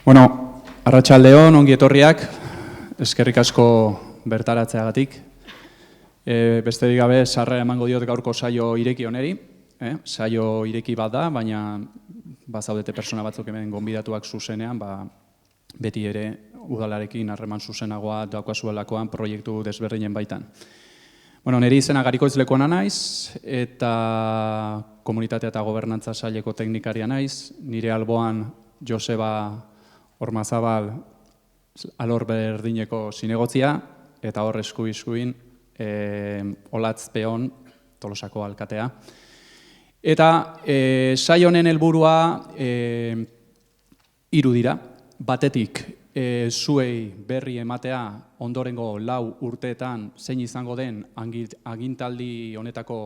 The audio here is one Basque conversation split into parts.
Bueno, arratsaldeon, ongi etorriak, eskerrik asko bertaratzeagatik. Besterik gabe, sarrera emango diot gaurko saio ireki honeri. Saio ireki bat da, baina bazaudete pertsona batzuk hemen gonbidatuak zuzenean, beti ere udalarekin harreman zuzenagoa daukazuelakoan proiektu desberdinen baitan. Bueno, niri izena Garikoizlekoa naiz, eta komunitatea eta gobernantza saileko teknikaria naiz. Nire alboan Joseba Ormazabal alor berdineko zinegotzia, eta hor eskuin Olatz Peon, Tolosako alkatea. Eta saio honen helburua hiru dira. Batetik, zuei berri ematea ondorengo 4 urteetan zein izango den agintaldi honetako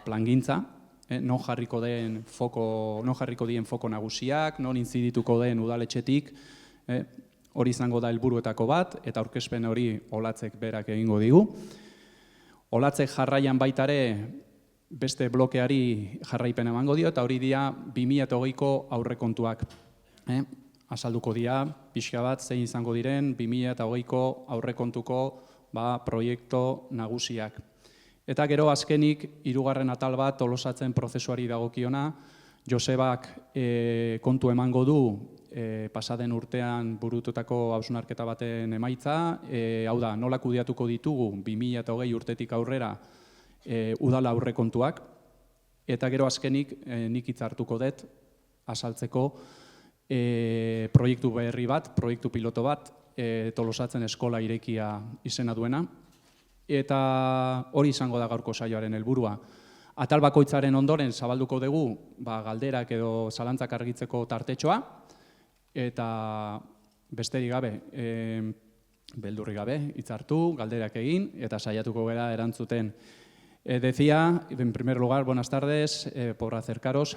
plangintza, non jarriko dien foko nagusiak, non inzidituko den udaletxetik, hori izango da helburuetako bat, eta aurkezpen hori Olatzek berak egingo digu. Olatzek jarraian baitare beste blokeari jarraipen emango dio, eta hori dira 2020ko aurrekontuak. Azalduko dira, pixka bat, zein izango diren 2020ko aurrekontuko proiektu nagusiak. Eta gero azkenik, 3. atal bat tolosatzen prozesuari dagokiona, Josebak kontu emango du pasaden urtean burututako hausnarketa baten emaitza, hau da, nola kudeatuko ditugu 2020 urtetik aurrera udala aurrekontuak, eta gero azkenik nik hitz hartuko dut azaltzeko proiektu berri bat, proiektu piloto bat, Tolosatzen eskola irekia izena duena, eta hori izango da gaurko saioaren helburua. Atal bakoitzaren ondoren zabalduko dugu galderak edo zalantzak argitzeko tartetxoa, eta besterik gabe, beldurrik gabe, hitz hartu, galderak egin, eta saiatuko gara erantzuten. Decía, en primer lugar, buenas tardes, por acercaros.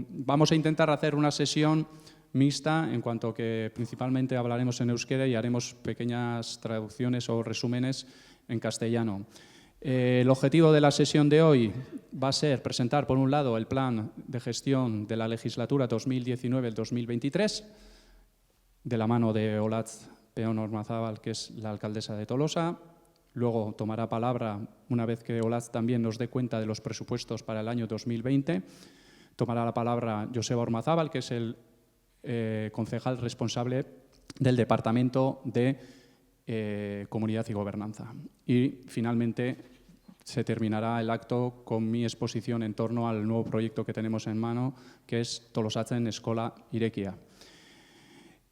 Vamos a intentar hacer una sesión mixta en cuanto que principalmente hablaremos en euskera y haremos pequeñas traducciones o resúmenes en castellano. El objetivo de la sesión de hoy va a ser presentar, por un lado, el plan de gestión de la legislatura 2019-2023, de la mano de Olatz Peon Ormazabal, que es la alcaldesa de Tolosa. Luego tomará palabra, una vez que Olatz también nos dé cuenta de los presupuestos para el año 2020, tomará la palabra Joseba Ormazabal, que es el concejal responsable del Departamento de Comunidad y Gobernanza. Y finalmente se terminará el acto con mi exposición en torno al nuevo proyecto que tenemos en mano, que es Tolosatzen eskola irekia.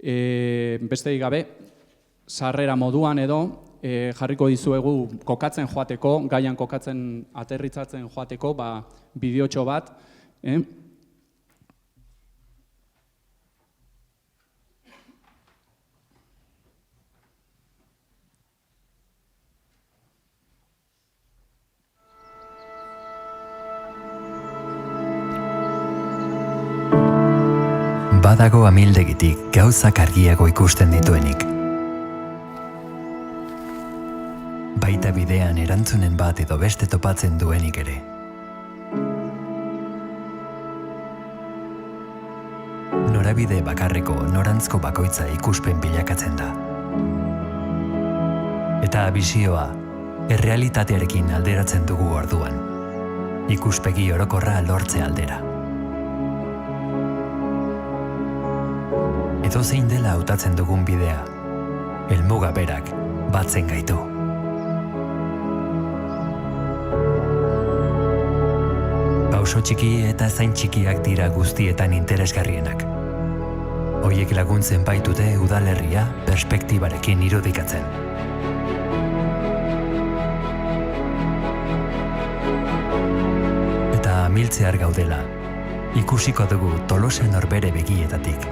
Besterik gabe, sarrera moduan edo, jarriko dizuegu kokatzen joateko, gaian kokatzen aterritzatzen joateko, bideotxo bat. Badago amildegitik gauzak argiago ikusten dituenik. Baita bidean erantzunen bat edo beste topatzen duenik ere. Norabide bakarreko norantzko bakoitza ikuspen bilakatzen da. Eta bisioa, errealitatearekin alderatzen dugu orduan. Ikuspegi orokorra lortze aldera. Edozein dela hautatzen dugun bidea, helmuga berak batzen gaitu. Pauso txiki eta zain txikiak dira guztietan interesgarrienak. Hoiek laguntzen baitute udalerria perspektibarekin irudikatzen. Eta amiltzear gaudela, ikusiko dugu Tolosa norbere begiradatik.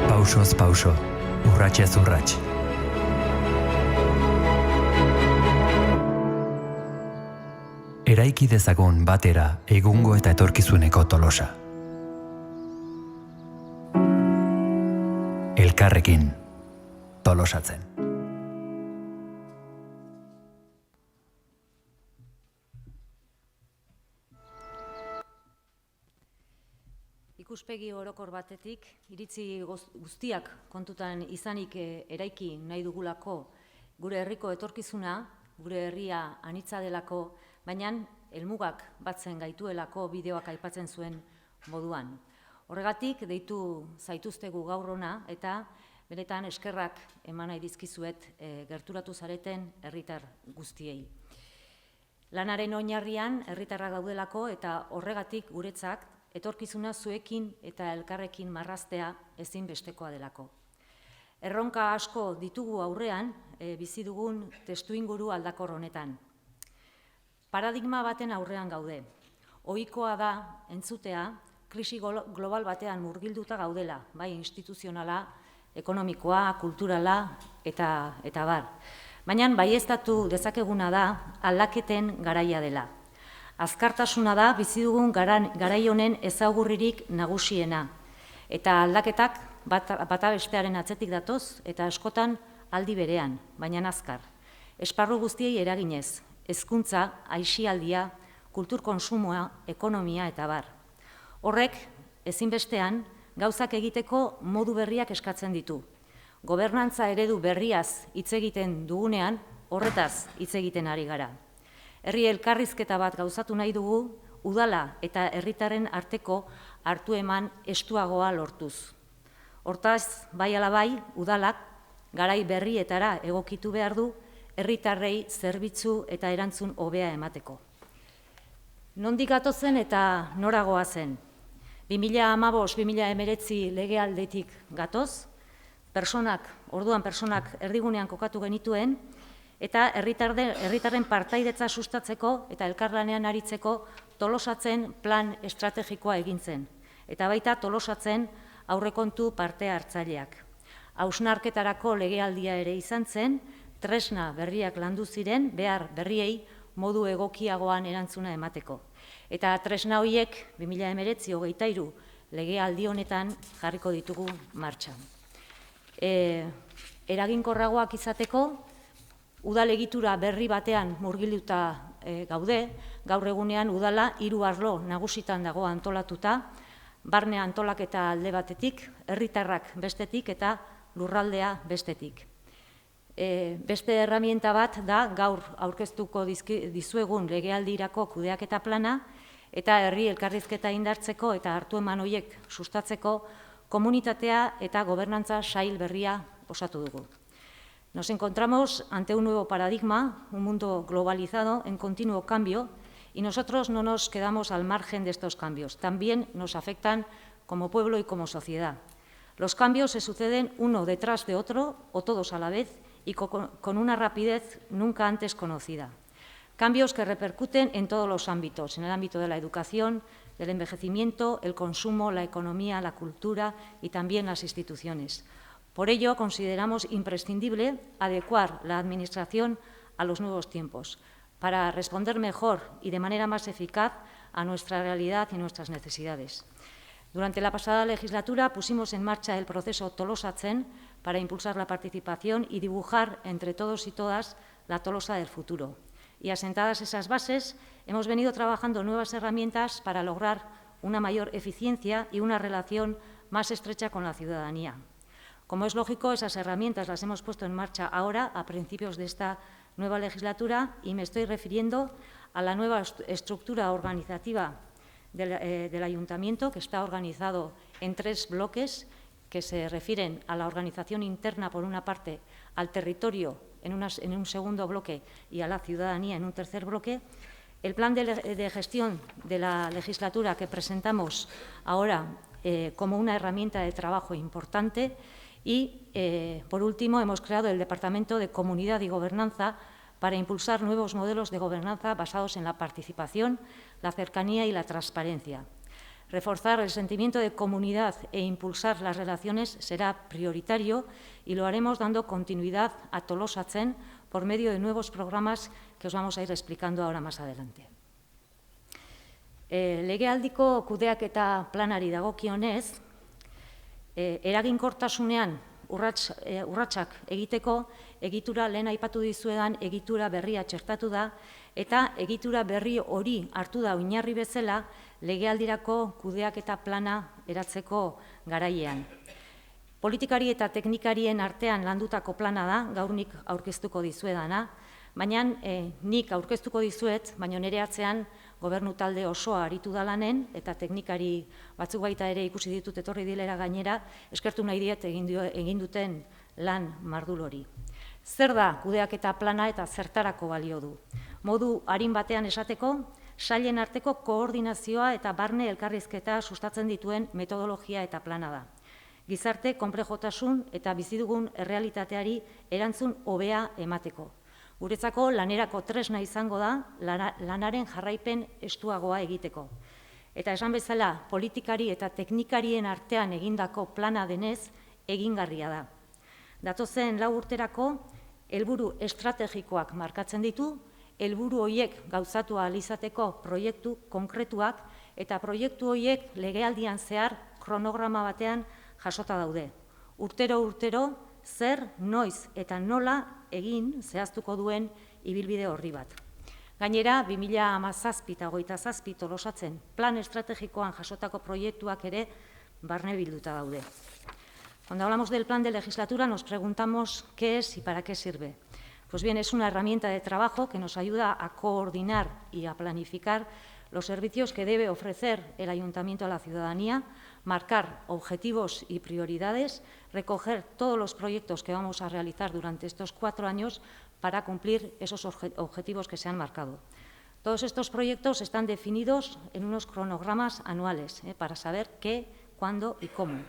Pausoz pauso, urratsez urrats. Eraiki dezagun batera egungo eta etorkizuneko Tolosa. Elkarrekin, Tolosatzen. ikuspegi orokor batetik, iritzi guztiak kontutan izanik eraiki nahi dugulako gure herriko etorkizuna, gure herria anitza delako, baina helmugak batzen gaituelako bideoak aipatzen zuen moduan. Horregatik, deitu zaituztegu gaur hona eta benetan eskerrak eman nahi dizkizuet gerturatu zareten herritar guztiei. Lanaren oinarrian herritarrak daudelako eta horregatik guretzak etorkizuna zuekin eta elkarrekin marraztea ezinbestekoa delako. Erronka asko ditugu aurrean, bizi dugun testuinguru aldakor honetan. Paradigma baten aurrean gaude. Ohikoa da entzutea krisi global batean murgilduta gaudela, bai instituzionala, ekonomikoa, kulturala eta bar. Baina baieztatu dezakeguna da aldaketen garaia dela. Azkartasuna da bizi dugun garai honen ezaugarririk nagusiena. Eta aldaketak bata bestearen atzetik datoz eta askotan aldi berean, baina azkar. Esparru guztiei eraginez, hezkuntza, aisialdia, kultur kontsumoa, ekonomia eta bar. Horrek, ezinbestean, gauzak egiteko modu berriak eskatzen ditu. Gobernantza eredu berriaz hitz egiten dugunean, horretaz hitz egiten ari gara. Herri elkarrizketa bat gauzatu nahi dugu, udala eta herritarren arteko hartu eman estuagoa lortuz. Hortaz, bai ala bai, udalak garai berrietara egokitu behar du, herritarrei zerbitzu eta erantzun hobea emateko. Nondik gatozen eta noragoa zen? 2015-2019 legealdetik gatoz, orduan personak erdigunean kokatu genituen, eta herritarren partaidetza sustatzeko eta elkarlanean aritzeko Tolosatzen plan estrategikoa egintzen, eta baita Tolosatzen aurrekontu parte hartzaileak. Hausnarketarako legealdia ere izan zen, tresna berriak landu ziren, behar berriei modu egokiagoan erantzuna emateko. Eta tresna horiek 2019-2023 legealdi honetan jarriko ditugu martxan. Eraginkorragoak izateko, udal egitura berri batean murgilduta gaude, gaur egunean udala 3 arlo nagusitan dago antolatuta, barne antolaketa alde batetik, herritarrak bestetik eta lurraldea bestetik. Beste erramienta bat da gaur aurkeztuko dizuegun legealdirako kudeaketa plana eta herri elkarrizketa indartzeko eta hartu eman horiek sustatzeko komunitatea eta gobernantza sail berria osatu dugu. Nos encontramos ante un nuevo paradigma, un mundo globalizado en continuo cambio, y nosotros no nos quedamos al margen de estos cambios. También nos afectan como pueblo y como sociedad. Los cambios se suceden uno detrás de otro o todos a la vez y con una rapidez nunca antes conocida. Cambios que repercuten en todos los ámbitos, en el ámbito de la educación, del envejecimiento, el consumo, la economía, la cultura y también las instituciones. Por ello, consideramos imprescindible adecuar la Administración a los nuevos tiempos, para responder mejor y de manera más eficaz a nuestra realidad y nuestras necesidades. Durante la pasada legislatura pusimos en marcha el proceso Tolosatzen para impulsar la participación y dibujar entre todos y todas la Tolosa del futuro. Y asentadas esas bases, hemos venido trabajando nuevas herramientas para lograr una mayor eficiencia y una relación más estrecha con la ciudadanía. Como es lógico, esas herramientas las hemos puesto en marcha ahora, a principios de esta nueva legislatura, y me estoy refiriendo a la nueva estructura organizativa del Ayuntamiento, que está organizado en 3 bloques, que se refieren a la organización interna, por una parte, al territorio en un segundo bloque y a la ciudadanía en un tercer bloque. El plan de gestión de la legislatura que presentamos ahora como una herramienta de trabajo importante y, por último, hemos creado el Departamento de Comunidad y Gobernanza para impulsar nuevos modelos de gobernanza basados en la participación, la cercanía y la transparencia. Reforzar el sentimiento de comunidad e impulsar las relaciones será prioritario y lo haremos dando continuidad a Tolosatzen por medio de nuevos programas que os vamos a ir explicando ahora más adelante. Legealdiko kudeaketa planari dagokionez, eraginkortasunean urratsak egiteko, egitura lehen aipatu dizuedan egitura berria txertatu da, eta egitura berri hori hartu da oinarri bezala legealdirako kudeaketa plana eratzeko garailean. Politikari eta teknikarien artean landutako plana da, gaur nik aurkeztuko dizuedana, baina nik aurkeztuko dizuet, baina nire atzean gobernu talde osoa aritu da lanen, eta teknikari batzuk baita ere ikusi ditut etorri dilera gainera, eskertu nahi diet egin duten lan mardul hori. Zer da kudeaketa plana eta zertarako balio du? Modu arin batean esateko, sailen arteko koordinazioa eta barne elkarrizketa sustatzen dituen metodologia eta plana da. Gizarte, konplejotasun eta bizi dugun errealitateari erantzun hobea emateko. Guretzako lanerako tresna izango da lanaren jarraipen estuagoa egiteko. Eta esan bezala, politikari eta teknikarien artean egindako plana denez egingarria da. Datozen 4 urterako helburu estrategikoak markatzen ditu, helburu horiek gauzatu ahal izateko proiektu konkretuak eta proiektu horiek legealdian zehar kronograma batean jasota daude. Urtero, zer, noiz eta nola egin zehaztuko duen ibilbide horri bat. Gainera, 2017 eta 2027 tolosatzen plan estrategikoan jasotako proiektuak ere barne bilduta daude. Cuando hablamos del plan de legislatura nos preguntamos qué es y para qué sirve. Pues bien, es una herramienta de trabajo que nos ayuda a coordinar y a planificar los servicios que debe ofrecer el Ayuntamiento a la ciudadanía, marcar objetivos y prioridades, recoger todos los proyectos que vamos a realizar durante estos 4 años para cumplir esos objetivos que se han marcado. Todos estos proyectos están definidos en unos cronogramas anuales para saber qué, cuándo y cómo.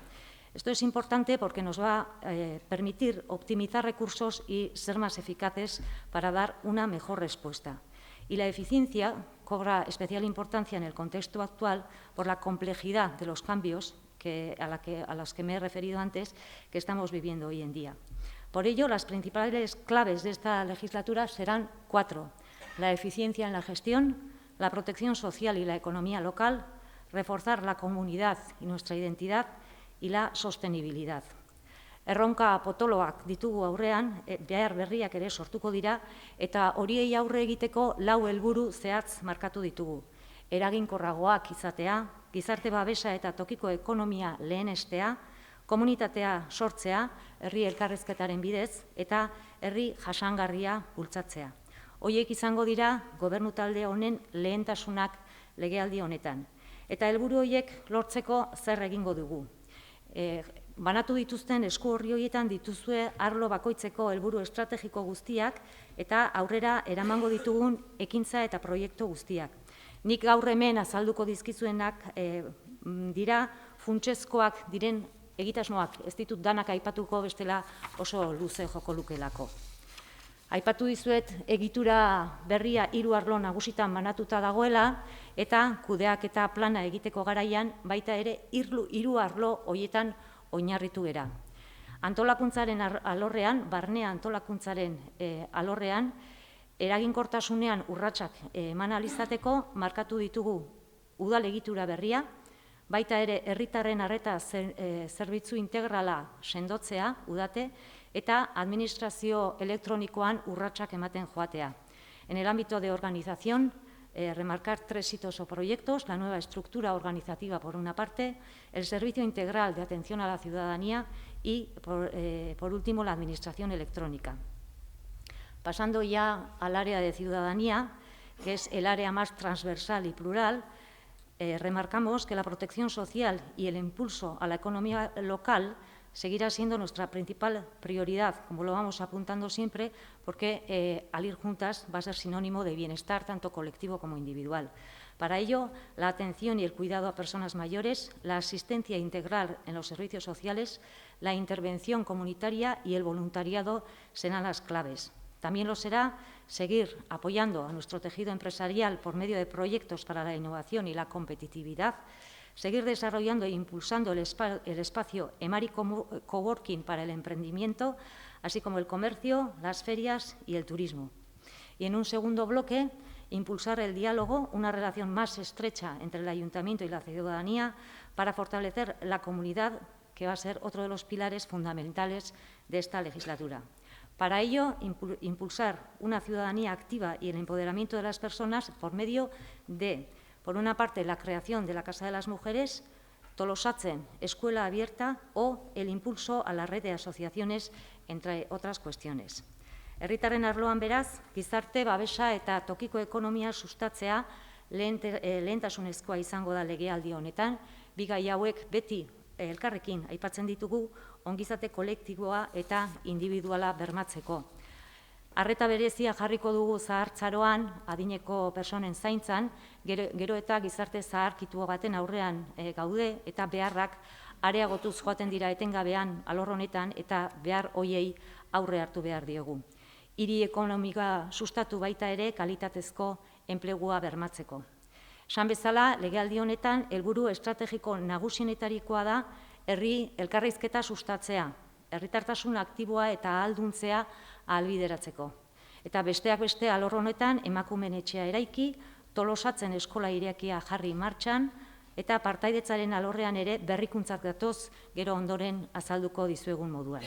Esto es importante porque nos va a permitir optimizar recursos y ser más eficaces para dar una mejor respuesta. Y la eficiencia cobra especial importancia en el contexto actual por la complejidad de los cambios a los que me he referido antes que estamos viviendo hoy en día. Por ello, las principales claves de esta legislatura serán 4. La eficiencia en la gestión, la protección social y la economía local, reforzar la comunidad y nuestra identidad y la sostenibilidad. Erronka potoloak ditugu aurrean, behar berriak ere sortuko dira, eta horiei aurre egiteko 4 helburu zehatz markatu ditugu. Eraginkorragoak izatea, gizarte babesa eta tokiko ekonomia lehenestea, komunitatea sortzea, herri elkarrizketaren bidez, eta herri jasangarria bultzatzea. Horiek izango dira gobernu talde honen lehentasunak legealdi honetan. Eta helburu horiek lortzeko zer egingo dugu. Banatu dituzten esku horri horietan dituzue arlo bakoitzeko helburu estrategiko guztiak eta aurrera eramango ditugun ekintza eta proiektu guztiak. Nik gaur hemen azalduko dizkizuenak dira funtsezkoak diren egitasmoak, ez ditut danak aipatuko bestela oso luze joko lukelako. Aipatu dizuet egitura berria 3 arlo nagusitan banatuta dagoela eta kudeaketa plana egiteko garaian baita ere 3 arlo horietan oinarritu gera. Antolakuntzaren alorrean, barne antolakuntzaren alorrean, eraginkortasunean urratsak eman ahal izateko markatu ditugu udal egitura berria, baita ere herritarren arreta zerbitzu integrala sendotzea, udate, eta administrazio elektronikoan urratsak ematen joatea. En el ámbito de organización, remarcar 3 hitos o proyectos: la nueva estructura organizativa por una parte, el servicio integral de atención a la ciudadanía y, por último, la administración electrónica. Pasando ya al área de ciudadanía, que es el área más transversal y plural, remarcamos que la protección social y el impulso a la economía local seguirá siendo nuestra principal prioridad, como lo vamos apuntando siempre, porque al ir juntas va a ser sinónimo de bienestar tanto colectivo como individual. Para ello, la atención y el cuidado a personas mayores, la asistencia integral en los servicios sociales, la intervención comunitaria y el voluntariado serán las claves. También lo será seguir apoyando a nuestro tejido empresarial por medio de proyectos para la innovación y la competitividad, seguir desarrollando e impulsando el espacio Emari Coworking para el emprendimiento, así como el comercio, las ferias y el turismo. Y en un segundo bloque, impulsar el diálogo, una relación más estrecha entre el Ayuntamiento y la ciudadanía para fortalecer la comunidad que va a ser otro de los pilares fundamentales de esta legislatura. Para ello, impulsar una ciudadanía activa y el empoderamiento de las personas por medio de, por una parte, la creación de la Casa de las Mujeres, Tolosatzen, Escuela Abierta o el impulso a la red de asociaciones, entre otras cuestiones. Herritarren arloan beraz, gizarte, babesa eta tokiko ekonomia sustatzea lehentasunezkoa izango da legealdi honetan, bi gai hauek beti elkarrekin aipatzen ditugu ongizate kolektiboa eta individuala bermatzeko. Arreta berezia jarriko dugu zahartzaroan, adineko personen zaintzan, gero eta gizarte zaharkitu baten aurrean gaude eta beharrak areagotuz joaten dira etengabean alor honetan eta behar hoiei aurre hartu behar diogu. Hiri ekonomika sustatu baita ere kalitatezko enplegua bermatzeko. Esan bezala, legealdi honetan helburu estrategiko nagusienetarikoa da herri elkarrizketa sustatzea, herritartasun aktiboa eta ahalduntzea ahalbideratzeko. Eta besteak beste alor honetan emakumeen etxea eraiki, Tolosatzen eskola irekia jarri martxan, eta partaidetzaren alorrean ere berrikuntzak datoz gero ondoren azalduko dizuegun moduan.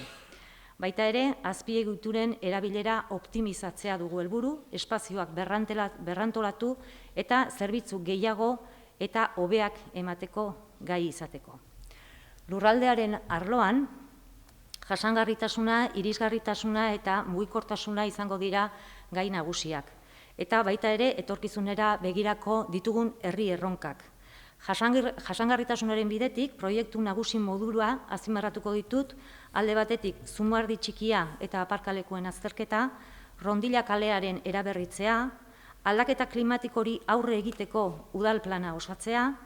Baita ere, azpiegituren erabilera optimizatzea dugu helburu, espazioak berrantolatu eta zerbitzu gehiago eta hobeak emateko gai izateko. Lurraldearen arloan, jasangarritasuna, irisgarritasuna eta mugikortasuna izango dira gai nagusiak. Eta baita ere, etorkizunera begirako ditugun herri erronkak. Jasangarritasunaren bidetik, proiektu nagusi modulua azpimarratuko ditut, alde batetik Zumardi txikia eta aparkalekuen azterketa, Rondilla kalearen eraberritzea, aldaketa klimatikori aurre egiteko udal plana osatzea,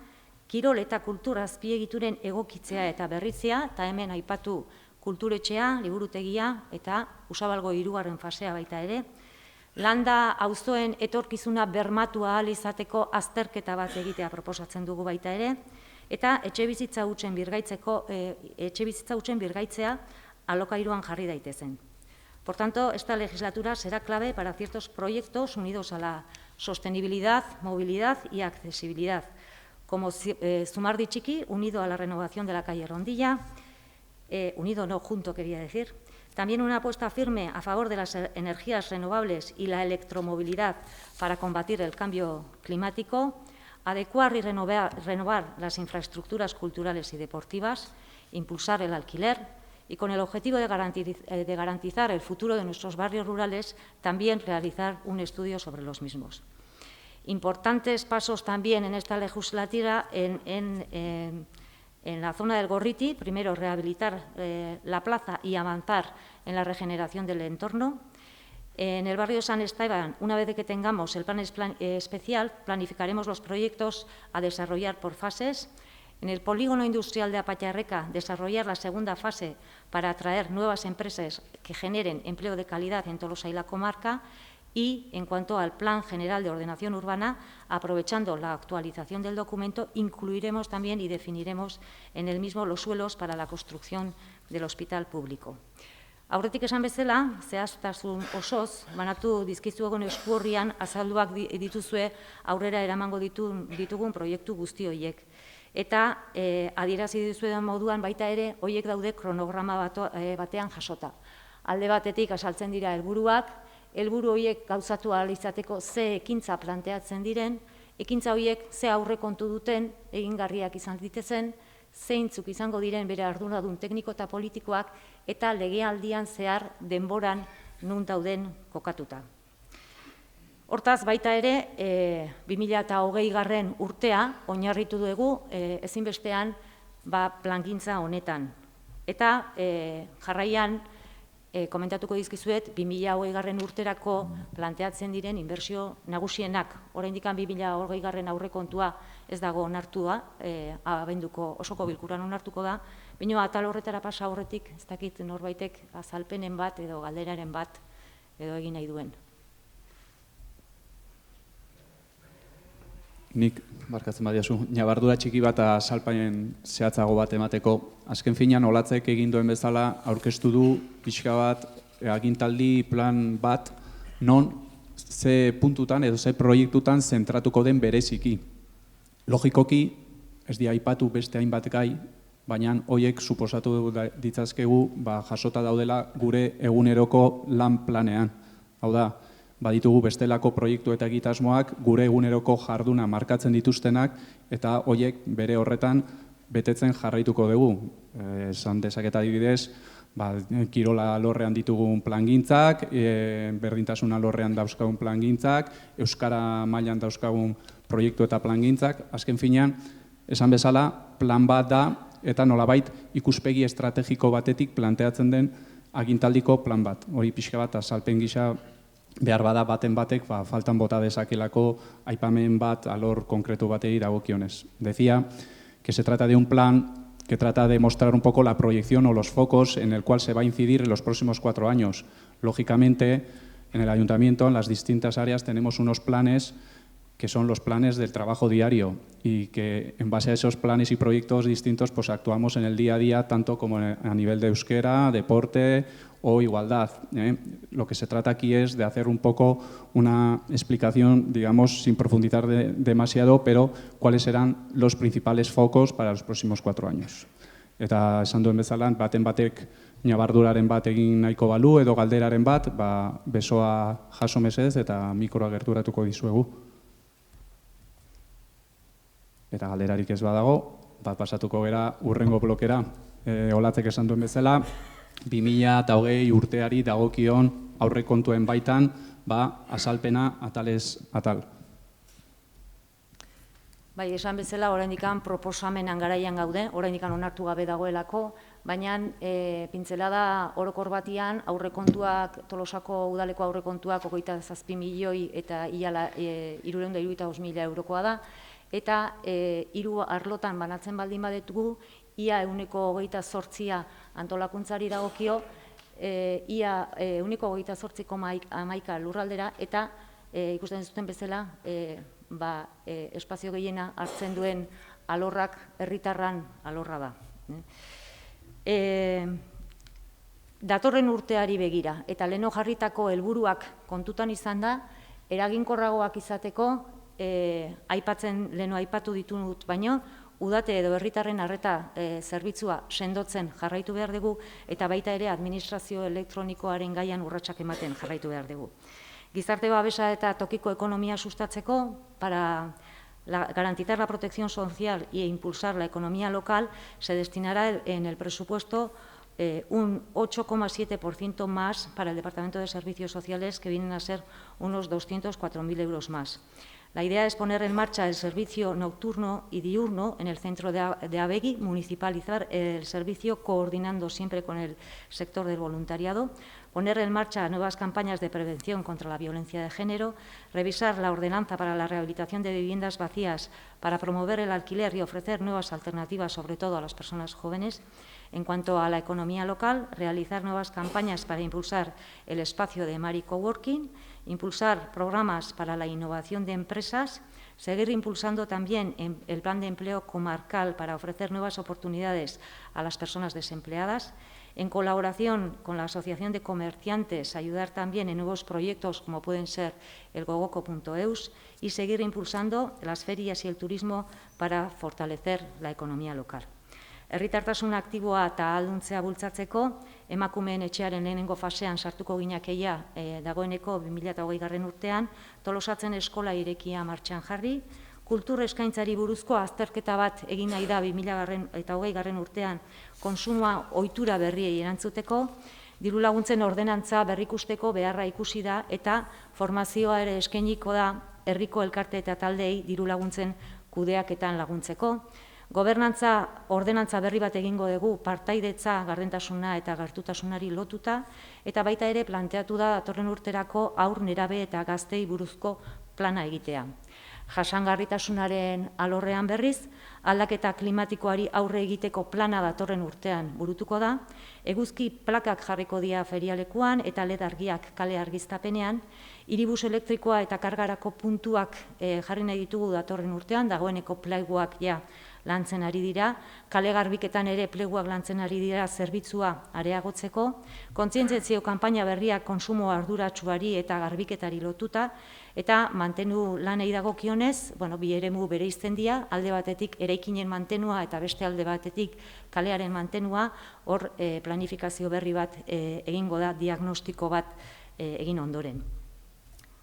kirol eta kultura azpiegituren egokitzea eta berritzea, eta hemen aipatu kulturetxea, liburutegia eta Usabalgo 3. fasea baita ere, landa auzoen etorkizuna bermatu ahal izateko azterketa bat egitea proposatzen dugu baita ere, eta etxebizitza hutsen birgaitzea alokairuan jarri daitezen. Por tanto, esta legislatura será clave para ciertos proyectos unidos a la sostenibilidad, movilidad y accesibilidad, como Zumardi Txiki, unido a la renovación de la calle Rondilla, unido no, junto quería decir. También una apuesta firme a favor de las energías renovables y la electromovilidad para combatir el cambio climático, adecuar y renovar las infraestructuras culturales y deportivas, impulsar el alquiler y con el objetivo de garantizar el futuro de nuestros barrios rurales, también realizar un estudio sobre los mismos. Importantes pasos también en esta legislatura en la zona del Gorriti, primero rehabilitar la plaza y avanzar en la regeneración del entorno. En el barrio de San Esteban, una vez que tengamos el plan especial, planificaremos los proyectos a desarrollar por fases. En el polígono industrial de Apatxarreka, desarrollar la segunda fase para atraer nuevas empresas que generen empleo de calidad en Tolosa y la comarca. Y, en cuanto al Plan General de Ordenación Urbana, aprovechando la actualización del documento, incluiremos también y definiremos en el mismo los suelos para la construcción del hospital público. Aurretik esan bezala, zehaztasun osoz, banatu dizkizuegun eskuorrian azalduak dituzue aurrera eramango ditugun proiektu guzti horiek. Eta adierazi dizuen moduan baita ere, horiek daude kronograma batean jasota. Alde batetik azaltzen dira helburuak, helburu horiek gauzatu ahal izateko ze ekintza planteatzen diren, ekintza horiek ze aurrekontu duten, egingarriak izan ditezen, zeintzuk izango diren bere arduradun tekniko eta politikoak, eta legealdian zehar denboran nun dauden kokatuta. Hortaz, baita ere, 2020 urtea oinarritu dugu ezinbestean plangintza honetan. Eta jarraian, komentatuko dizkizuet, 2020 urterako planteatzen diren inbertsio nagusienak. Oraindik 2020 aurrekontua ez dago onartua, abenduko osoko bilkuran onartuko da, baina atal horretara pasa aurretik, ez dakit norbaitek azalpenen bat edo galderaren bat edo egin nahi duen. Nik, barkatzen badiazu, nabardura txiki bat azalpainen zehatzago bat emateko. Azken finean, Olatzek egin duen bezala aurkeztu du pixka bat agintaldi plan bat non ze puntutan edo ze proiektutan zentratuko den bereziki. Logikoki, ez dira aipatu beste hainbat gai, baina horiek suposatu ditzazkegu jasota daudela gure eguneroko lan planean. Hau da, baditugu bestelako proiektu eta egitasmoak gure eguneroko jarduna markatzen dituztenak eta horiek bere horretan betetzen jarraituko dugu. Esan dezaket adibidez, kirola alorrean ditugun plangintzak, berdintasun alorrean dauzkagun plangintzak, euskara mailan dauzkagun proiektu eta plangintzak. Azken finean, esan bezala, plan bat da eta nolabait ikuspegi estrategiko batetik planteatzen den agintaldiko plan bat. Hori pixka bat azalpen gisa behar bada baten batek faltan bota dezakelako aipamen bat alor konkretu bateri dagokionez. Decía que se trata de un plan que trata de mostrar un poco la proyección o los focos en el cual se va a incidir en los próximos 4 años. Lógicamente, en el ayuntamiento, en las distintas áreas, tenemos unos planes que son los planes del trabajo diario y que en base a esos planes y proyectos distintos pues actuamos en el día a día tanto como a nivel de euskera, deporte o igualdad. Lo que se trata aquí es de hacer un poco una explicación, digamos, sin profundizar demasiado, pero cuáles serán los principales focos para los próximos 4 años. Eta esan duen bezala, baten batek ñabarduraren bat egin nahiko balu edo galderaren bat, besoa jaso mesedez eta mikroa gerturatuko dizuegu. Eta galderarik ez badago, pasatuko gera urrengo blokera. Olatzek esan duen bezala, 2020 urteari dagokion aurrekontuen baitan, azalpena atalez atal. Bai, esan bezala, oraindikan proposamenan garaian gaude, oraindikan onartu gabe dagoelako, baina pintzelada orokor batian aurrekontuak, Tolosako udaleko aurrekontuak 27 milioi eta 375.000 eurokoa da, eta 3 arlotan banatzen baldin badetugu, ia 28% antolakuntzari dagokio, ia 28,11 lurraldera, eta ikusten zuten bezala, espazio gehiena hartzen duen alorrak herritarran alorra da. Datorren urteari begira, eta leheno jarritako helburuak kontutan izan da, eraginkorragoak izateko, leheno aipatu ditut baino, udate edo herritarren arreta zerbitzua sendotzen jarraitu behar dugu, eta baita ere administrazio elektronikoaren gaian urratsak ematen jarraitu behar dugu. Gizarte babesa eta tokiko ekonomia sustatzeko, para garantizar la protección social e impulsar la economía local, se destinará en el presupuesto un 8,7% más para el Departamento de Servicios Sociales, que vienen a ser unos 204.000 euros más. La idea es poner en marcha el servicio nocturno y diurno en el centro de Abegui, municipalizar el servicio coordinando siempre con el sector del voluntariado, poner en marcha nuevas campañas de prevención contra la violencia de género, revisar la ordenanza para la rehabilitación de viviendas vacías para promover el alquiler y ofrecer nuevas alternativas, sobre todo a las personas jóvenes. En cuanto a la economía local, realizar nuevas campañas para impulsar el espacio de Mari Coworking, impulsar programas para la innovación de empresas, seguir impulsando también el plan de empleo comarcal para ofrecer nuevas oportunidades a las personas desempleadas, en colaboración con la Asociación de Comerciantes, ayudar también en nuevos proyectos como pueden ser el gogoco.eus y seguir impulsando las ferias y el turismo para fortalecer la economía local. Herritartasun aktiboa eta ahalduntzea bultzatzeko, emakumeen etxearen lehenengo fasean sartuko ginekeia dagoeneko 2020 urtean, Tolosatzen eskola irekia martxan jarri, kultur eskaintzari buruzko azterketa bat egin nahi da 2020 urtean kontsumoa ohitura berriei erantzuteko, diru laguntzen ordenantza berrikusteko beharra ikusi da eta formazioa ere eskainiko da herriko elkarte eta taldeei diru laguntzen kudeaketan laguntzeko. Gobernantza ordenantza berri bat egingo dugu partaidetza, gardentasuna eta gertutasunari lotuta, eta baita ere planteatu da datorren urterako haur, nerabe eta gaztei buruzko plana egitea. Jasangarritasunaren alorrean berriz, aldaketa klimatikoari aurre egiteko plana datorren urtean burutuko da, eguzki plakak jarriko dira ferialekuan eta LED argiak kale argiztapenean, hiribus elektrikoa eta kargarako puntuak jarri nahi ditugu datorren urtean, dagoeneko plaiguak ja lantzen ari dira, kale garbiketan ere pleguak lantzen ari dira zerbitzua areagotzeko, kontzientzio kanpaina berriak konsumo arduratsuari eta garbiketari lotuta, eta mantenu lanei dagokionez, bi eremu bereizten dira, alde batetik eraikinen mantenua eta beste alde batetik kalearen mantenua, hor planifikazio berri bat egingo da, diagnostiko bat egin ondoren.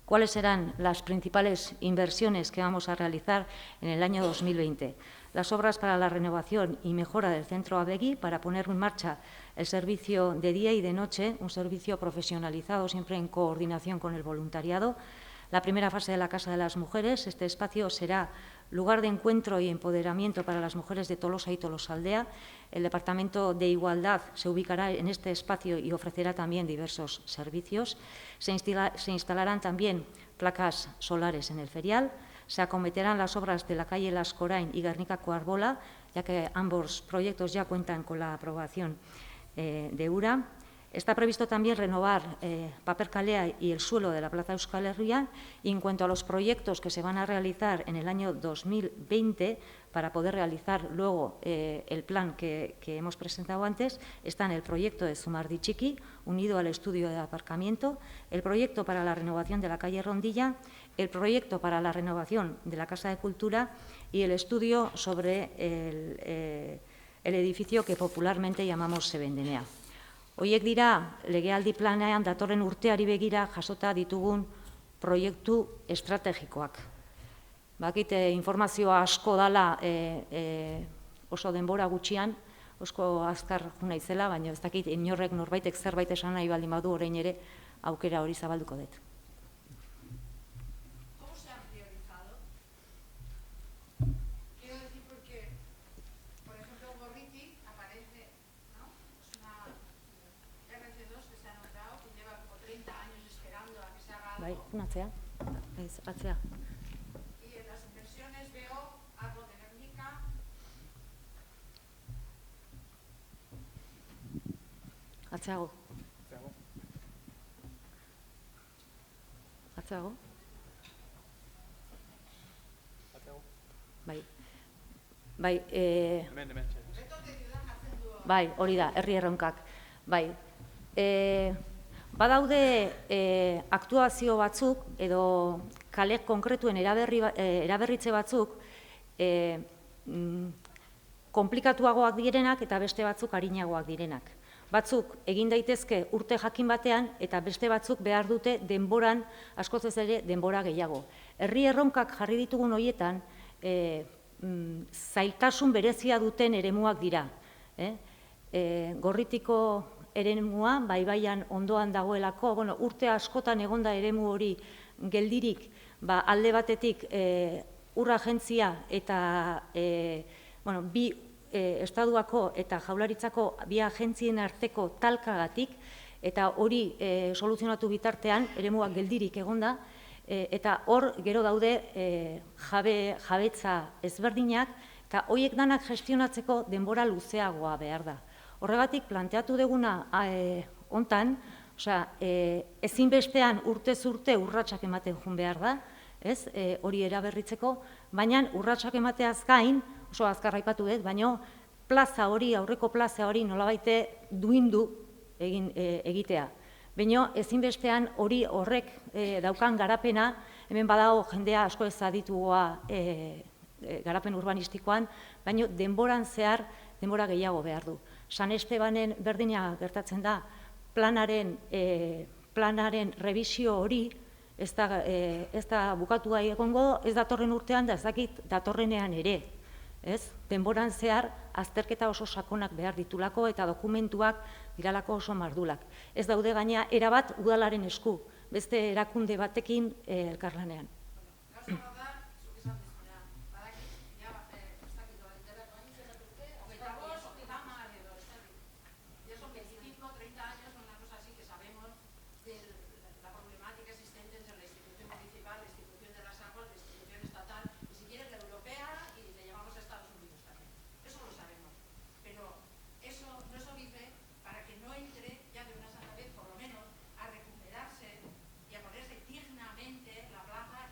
¿Cuáles serán las principales inversiones que vamos a realizar en el año 2020? Las obras para la renovación y mejora del centro Abegui para poner en marcha el servicio de día y de noche, un servicio profesionalizado siempre en coordinación con el voluntariado. La primera fase de la Casa de las Mujeres, este espacio será lugar de encuentro y empoderamiento para las mujeres de Tolosa y Tolosaldea. El Departamento de Igualdad se ubicará en este espacio y ofrecerá también diversos servicios. Se instalarán también placas solares en el ferial. Se acometerán las obras de la calle Lascorain y Guernica-Coarbola, ya que ambos proyectos ya cuentan con la aprobación de URA. Está previsto también renovar Paper Kalea y el suelo de la Plaza Euskal Herria. Y en cuanto a los proyectos que se van a realizar en el año 2020, para poder realizar luego el plan que hemos presentado antes, están el proyecto de Zumardichiki, unido al estudio de aparcamiento, el proyecto para la renovación de la calle Rondilla, el proyecto para la renovación de la Casa de Cultura y el estudio sobre el edificio que popularmente llamamos Sebendenea. Horiek dira, legealdi planean datorren urteari begira jasota ditugun proiektu estrategikoak. Bakit informazioa asko dala oso denbora gutxian, oso azkar naizela, baina ez dakit inorrek norbaitek zerbait esan nahi baldin badu orain ere aukera hori zabalduko dut. Atzea. Atzea. Y en las inversiones veo algo de Guernica. Atzeago. Atzeago. Bai, bai, hori da, herri erronkak. Bai, badaude aktuazio batzuk edo kale konkretuen eraberritze batzuk konplikatuagoak direnak eta beste batzuk arinagoak direnak. Batzuk egin daitezke urte jakin batean eta beste batzuk behar dute denboran, askoz ez ere denbora gehiago. Herri erronkak jarri ditugun horietan zailtasun berezia duten eremuak dira. Gorritiko eremua, baibaian ondoan dagoelako, urte askotan egonda eremu hori geldirik, alde batetik ur agentzia eta bi estaduako eta jaularitzako bi agentzien arteko talkagatik, eta hori soluzionatu bitartean eremuak geldirik egonda, eta hor gero daude jabetza ezberdinak, eta horiek danak gestionatzeko denbora luzeagoa behar da. Horregatik, planteatu duguna hontan, ezinbestean urtez urte urratsak ematen joan behar da, hori eraberritzeko, baina urratsak emateaz gain, oso azkar aipatu dut, baina plaza hori, aurreko plaza hori nolabaite duindu egitea. Baina ezinbestean hori horrek daukan garapena, hemen badago jendea asko ez aditugoa garapen urbanistikoan, baina denboran zehar, denbora gehiago behar du. San Estebanen berdina gertatzen da, planaren revisio hori ez da bukatua egongo, ez datorren urtean da ez dakit datorrenean ere. Denboran zehar azterketa oso sakonak behar ditulako eta dokumentuak diralako oso mardulak. Ez daude gaina erabat udalaren esku, beste erakunde batekin elkarlanean. Dignamente la plaza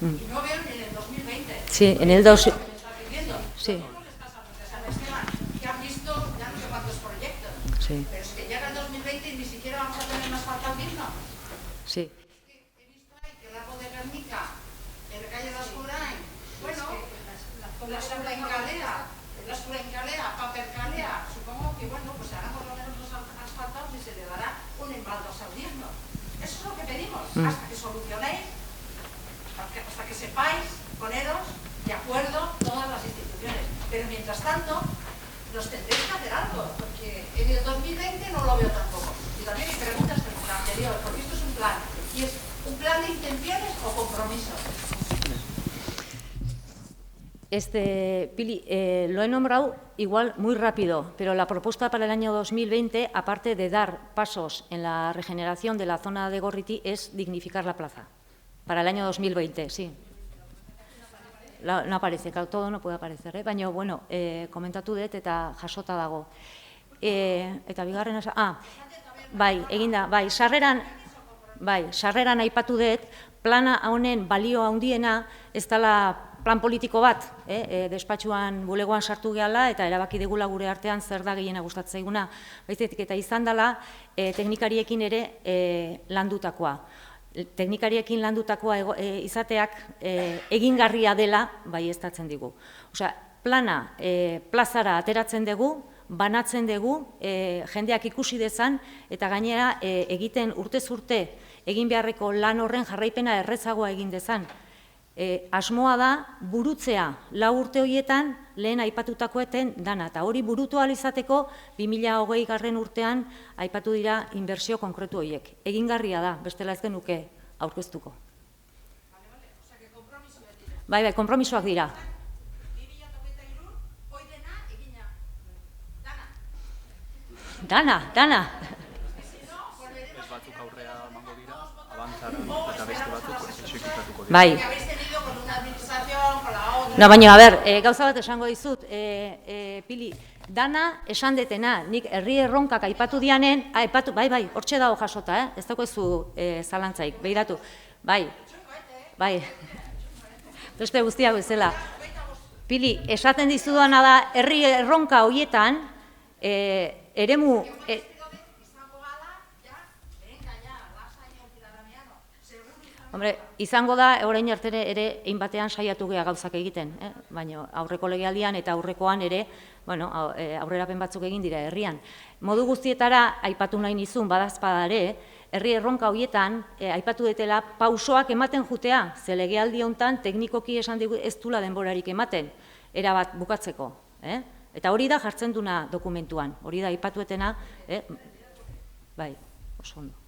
Y no veo ni en el 2020. Sí, en el 2. Lo que me está pidiendo. Sí. Todos los casados de San Esteban, que han visto ya no sé cuántos proyectos. Sí. Pero es que llega el 2020 y ni siquiera vamos a tener un asfaltado digno. Sí. He visto ahí que el lago de Guernica, en la calle de Ascurain, bueno, la Surencalea, Papercalea, supongo que, bueno, pues harán por lo menos los asfaltados y se le dará un embaldosado digno. Eso es lo que pedimos, hasta que solucionéis, hasta que sepáis, poneros de acuerdo todas las instituciones. Pero mientras tanto, nos tendréis que hacer algo, porque en el 2020 no lo veo tampoco. Y también hay preguntas del anterior, porque esto es un plan. ¿Y es un plan de intenciones o compromisos? Pili, lo he nombrado igual muy rápido, pero la propuesta para el año 2020, aparte de dar pasos en la regeneración de la zona de Gorriti, es dignificar la plaza. Para el año 2020, sí. No aparece, claro, todo no puede aparecer, baina, bueno, komentatu dut eta jasota dago. Eta bigarren, bai, eginda, bai, sarreran aipatu dut, plana honen balio handiena ez dela plan politiko bat, despatxuan bulegoan sartu gehala eta erabaki degula gure artean zer da gehiena gustatzen zaiguna. Baizetik eta izan dela teknikariekin ere landutakoa. Teknikariekin landutakoa izateak egingarria dela baieztatzen digu. Osea, plana plazara ateratzen dugu, banatzen dugu, jendeak ikusi dezan, eta gainera egiten urtez urte egin beharreko lan horren jarraipena errezagoa egin dezan. Asmoa da burutzea 4 urte horietan lehen aipatutakoeten dana, eta hori burutu ahal izateko 2020 urtean aipatu dira inbertsio konkretu horiek. Egingarria da, bestela ez genuke aurkeztuko. Bai, konpromisoak dira. 2023, hoi dena egina. Dana. Ez batzuk aurrea emango dira, avanzaran eta beste batzuk exekutatuko dira. Bai. Que habéis tenido con una administración, con la otra. No, baina, a ber, gauza bat esango dizut, Pili, dana esan detena, nik herri erronkak aipatu dianen, bai, hortxe dago jasota, ez dagoezu zalantzaik, behiratu, bai, beste guztiak bezala. Pili, esaten dizudana da, herri erronka horietan, eremu... Hombre, izango da, orain artere ere, egin batean saiatu gea gauzak egiten, baina aurreko legealdian eta aurrekoan ere, bueno, aurrerapen batzuk egin dira herrian. Modu guztietara, aipatu nahi nizun, badazpadare, herri erronka horietan, aipatu detela, pausoak ematen jutea, ze legealdi hontan teknikoki esan dugu ez dula denborarik ematen, erabat bukatzeko. Eta hori da jartzen duna dokumentuan, hori da aipatuetena, bai, oso ondo.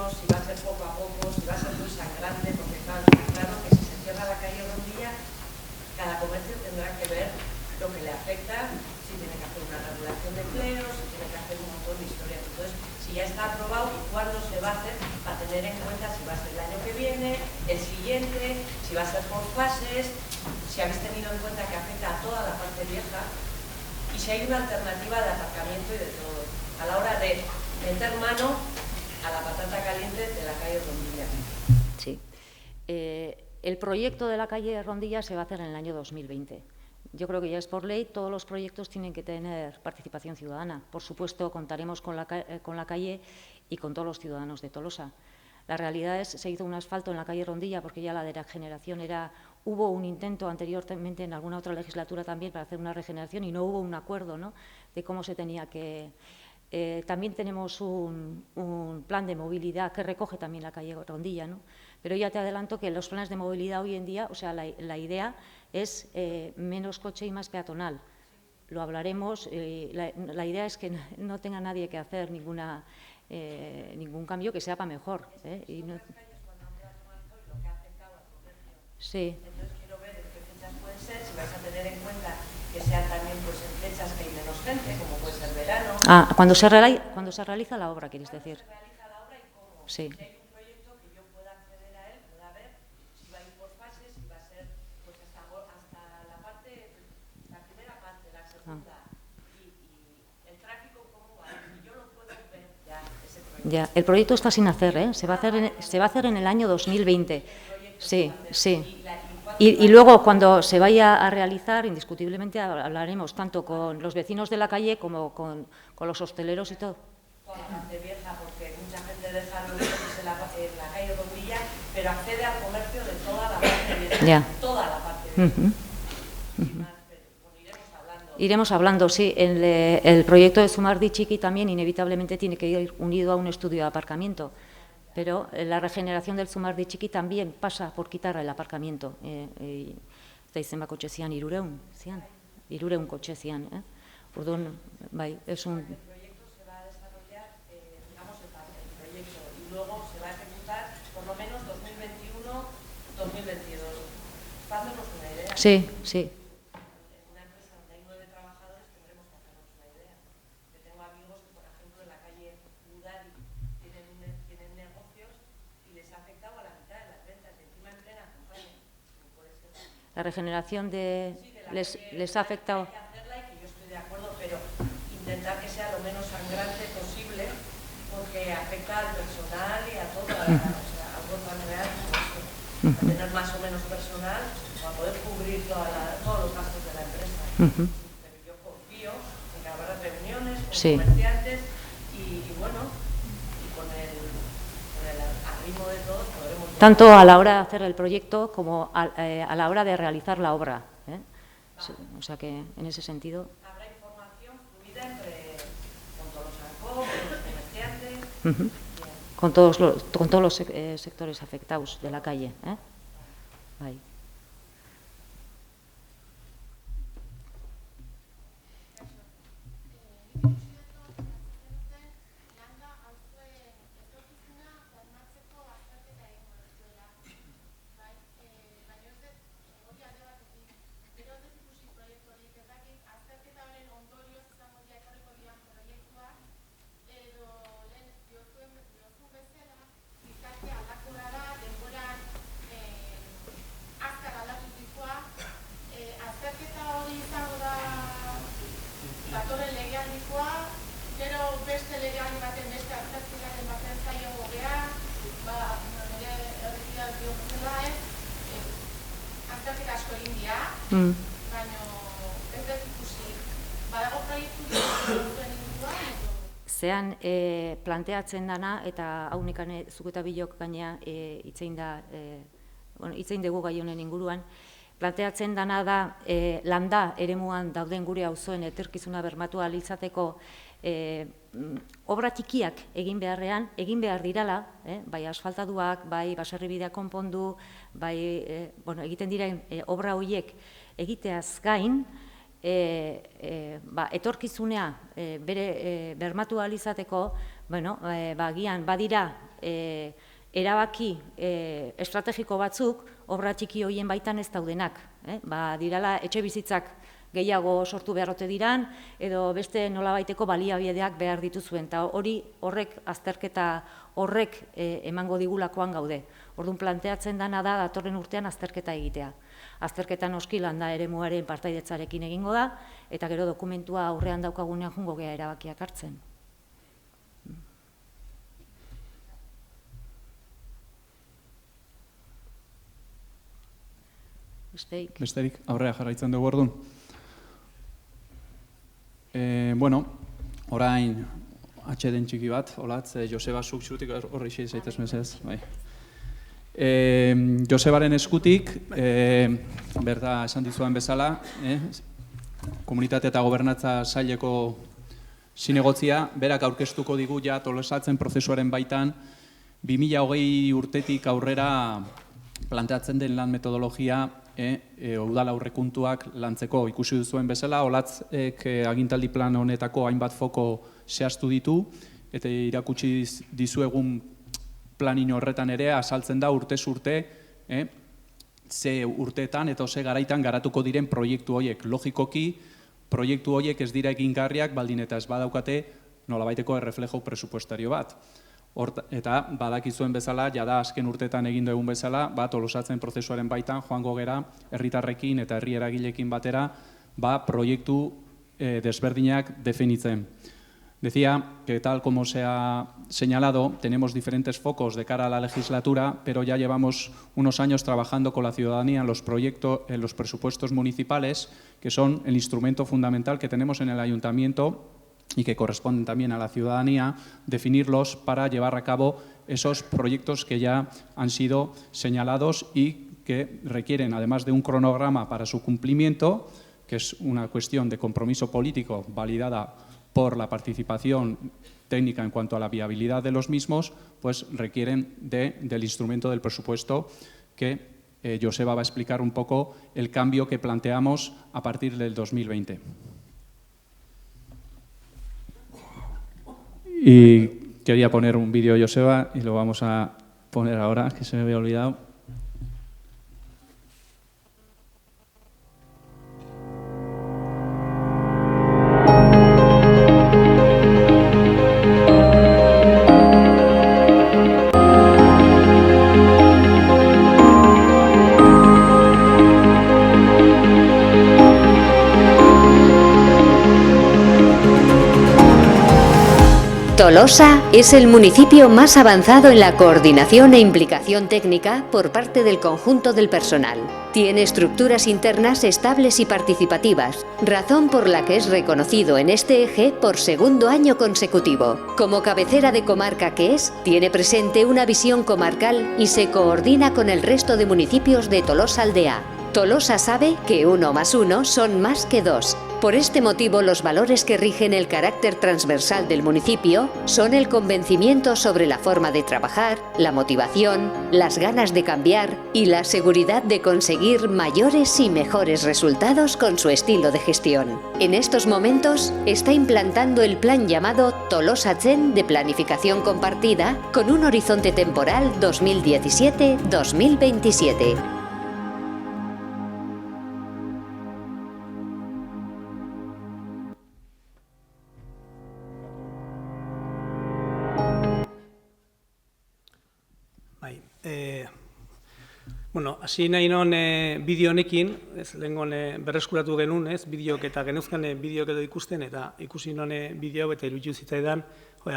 Si va a ser poco a poco, si va a ser muy sangrante, porque claro que si se cierra la calle Rondilla, cada comercio tendrá que ver lo que le afecta, si tiene que hacer una regulación de empleos, si tiene que hacer un montón de historias. Entonces, si ya está aprobado y cuándo se va a hacer, para tener en cuenta si va a ser el año que viene, el siguiente, si va a ser por fases, si habéis tenido en cuenta que afecta a toda la parte vieja y si hay una alternativa de aparcamiento y de todo, a la hora de meter mano a la patata caliente de la calle Rondilla. Sí. El proyecto de la calle Rondilla se va a hacer en el año 2020. Yo creo que ya es por ley, todos los proyectos tienen que tener participación ciudadana. Por supuesto, contaremos con la calle y con todos los ciudadanos de Tolosa. La realidad es que se hizo un asfalto en la calle Rondilla porque ya la de regeneración hubo un intento anteriormente en alguna otra legislatura también para hacer una regeneración y no hubo un acuerdo, ¿no?, de cómo se tenía que... también tenemos un plan de movilidad que recoge también la calle Rondilla, ¿no? Pero ya te adelanto que los planes de movilidad hoy en día, o sea, la idea es menos coche y más peatonal. Lo hablaremos, la idea es que no tenga nadie que hacer ningún cambio que sea para mejor. Y no... Sí. Entonces quiero ver en qué fechas pueden ser, si vais a tener en cuenta que sean también pues, en fechas que hay menos gente, como puede ser verano. Ah, cuando se realiza la obra, quieres decir. Se realiza la obra y cómo. Sí. Si hay un proyecto que yo pueda acceder a él, pueda ver si va a ir por fases, si va a ser pues, hasta la primera parte, la segunda, y el tráfico cómo va. Y yo lo puedo ver ya, ese proyecto. Ya, el proyecto está sin hacer, ¿eh? Se va a hacer en el año 2020. Sí, sí. Y luego, cuando se vaya a realizar, indiscutiblemente hablaremos tanto con los vecinos de la calle como con los hosteleros y todo. Toda la parte vieja, porque mucha gente deja los coches en la calle Rondilla, pero accede al comercio de toda la parte vieja. Ya. Toda la parte vieja. Iremos hablando, sí. El proyecto de Zumardi Txiki también inevitablemente tiene que ir unido a un estudio de aparcamiento. Pero la regeneración del Zumardi Txiki también pasa por quitar el aparcamiento. Eta izenbako kotxe zian, 300 kotxe zian. Orduan, bai, es un... El proyecto se va a desarrollar, digamos, el proyecto, y luego se va a ejecutar por lo menos 2021-2022. Para hacernos una idea. Sí, sí. En una empresa donde hay 9 trabajadores tendremos que hacernos una idea. Yo tengo amigos que, por ejemplo, en la calle Udari tienen negocios y les ha afectado a la mitad de las ventas, y encima en plena campaña. No puede ser. La regeneración les ha afectado. Hay que hacerla y que yo estoy de acuerdo, pero intentar que sea lo menos sangrante posible, porque afecta al personal y a toda o sea, algo tan real como esto. A tener más o menos personal para poder cubrir todos los gastos de la empresa. Pero yo confío en que habrá reuniones con comerciantes y bueno, y con el arrimo de todos podremos... Tanto a la hora de hacer el proyecto como a la hora de realizar la obra. O sea que, en ese sentido... Habrá información fluida con todos los ANCO, con los comerciantes... Con todos los sectores afectados de la calle. Ahí. Zean planteatzen dana, eta haunekan zuk eta bilok gaina hitzein dugu gai honen inguruan, planteatzen dana da landa eremuan dauden gure auzoen etorkizuna bermatu ahal izateko obra txikiak egin beharrean, egin behar dirala, bai asfaltaduak, bai baserribidea konpondu, bai egiten diren obra horiek egiteaz gain, etorkizunea bere bermatu ahal izateko, agian badira erabaki estrategiko batzuk obra txiki horien baitan ez daudenak. Dirala etxe bizitzak gehiago sortu beharrote diran, edo beste nolabaiteko baliabideak behar dituzuen, eta horrek azterketa horrek emango digulakoan gaude. Orduan planteatzen dana da datorren urtean azterketa egitea. Azterketa noski landa eremuaren partaidetzarekin egingo da, eta gero dokumentua aurrean daukagunean jungo gea erabakiak hartzen. Besterik, aurrea jarraitzen dugu orduan. Orain atxeden txiki bat, olatz, Joseba zuk zutik horri xe zaitez mesez. Josebaren eskutik, berda esan dizuan bezala, komunitate eta gobernatza saileko zinegotzia, berak aurkeztuko digu ja Tolosatzen prozesuaren baitan 2020 urtetik aurrera planteatzen den lan metodologia udal aurrekontuak lantzeko. Ikusi duzuen bezala, Olatzek agintaldi plan honetako hainbat foko zehaztu ditu, eta irakutsi dizuegun planin horretan ere azaltzen da urtez urte ze urteetan eta ze garaitan garatuko diren proiektu horiek. Logikoki, proiektu horiek ez dira egingarriak baldin eta ez badaukate nolabaiteko erreflejo presupuestario bat. Eta badakizuen bezala, jada azken urteetan egin dugun bezala, Tolosatzen prozesuaren baitan joango gera herritarrekin eta herri eragileekin batera proiektu desberdinak definitzen. Decía que tal como se ha señalado, tenemos diferentes focos de cara a la legislatura, pero ya llevamos unos años trabajando con la ciudadanía en los presupuestos municipales, que son el instrumento fundamental que tenemos en el ayuntamiento y que corresponden también a la ciudadanía, definirlos para llevar a cabo esos proyectos que ya han sido señalados y que requieren, además de un cronograma para su cumplimiento, que es una cuestión de compromiso político validada por la participación técnica en cuanto a la viabilidad de los mismos, pues requieren del instrumento del presupuesto que Joseba va a explicar un poco el cambio que planteamos a partir del 2020. Y quería poner un vídeo, Joseba, y lo vamos a poner ahora, que se me había olvidado. Tolosa es el municipio más avanzado en la coordinación e implicación técnica por parte del conjunto del personal. Tiene estructuras internas estables y participativas, razón por la que es reconocido en este eje por segundo año consecutivo. Como cabecera de comarca que es, tiene presente una visión comarcal y se coordina con el resto de municipios de Tolosa Aldea. Tolosa sabe que 1 más 1 son más que 2. Por este motivo, los valores que rigen el carácter transversal del municipio son el convencimiento sobre la forma de trabajar, la motivación, las ganas de cambiar y la seguridad de conseguir mayores y mejores resultados con su estilo de gestión. En estos momentos, está implantando el plan llamado Tolosatzen de planificación compartida con un horizonte temporal 2017-2027. Bueno, hasi nahi non bideo honekin, lehengon berreskuratu genuen, bideok eta genuzkan bideok edo ikusten, eta ikusi non bideo eta iruditu zitzaidan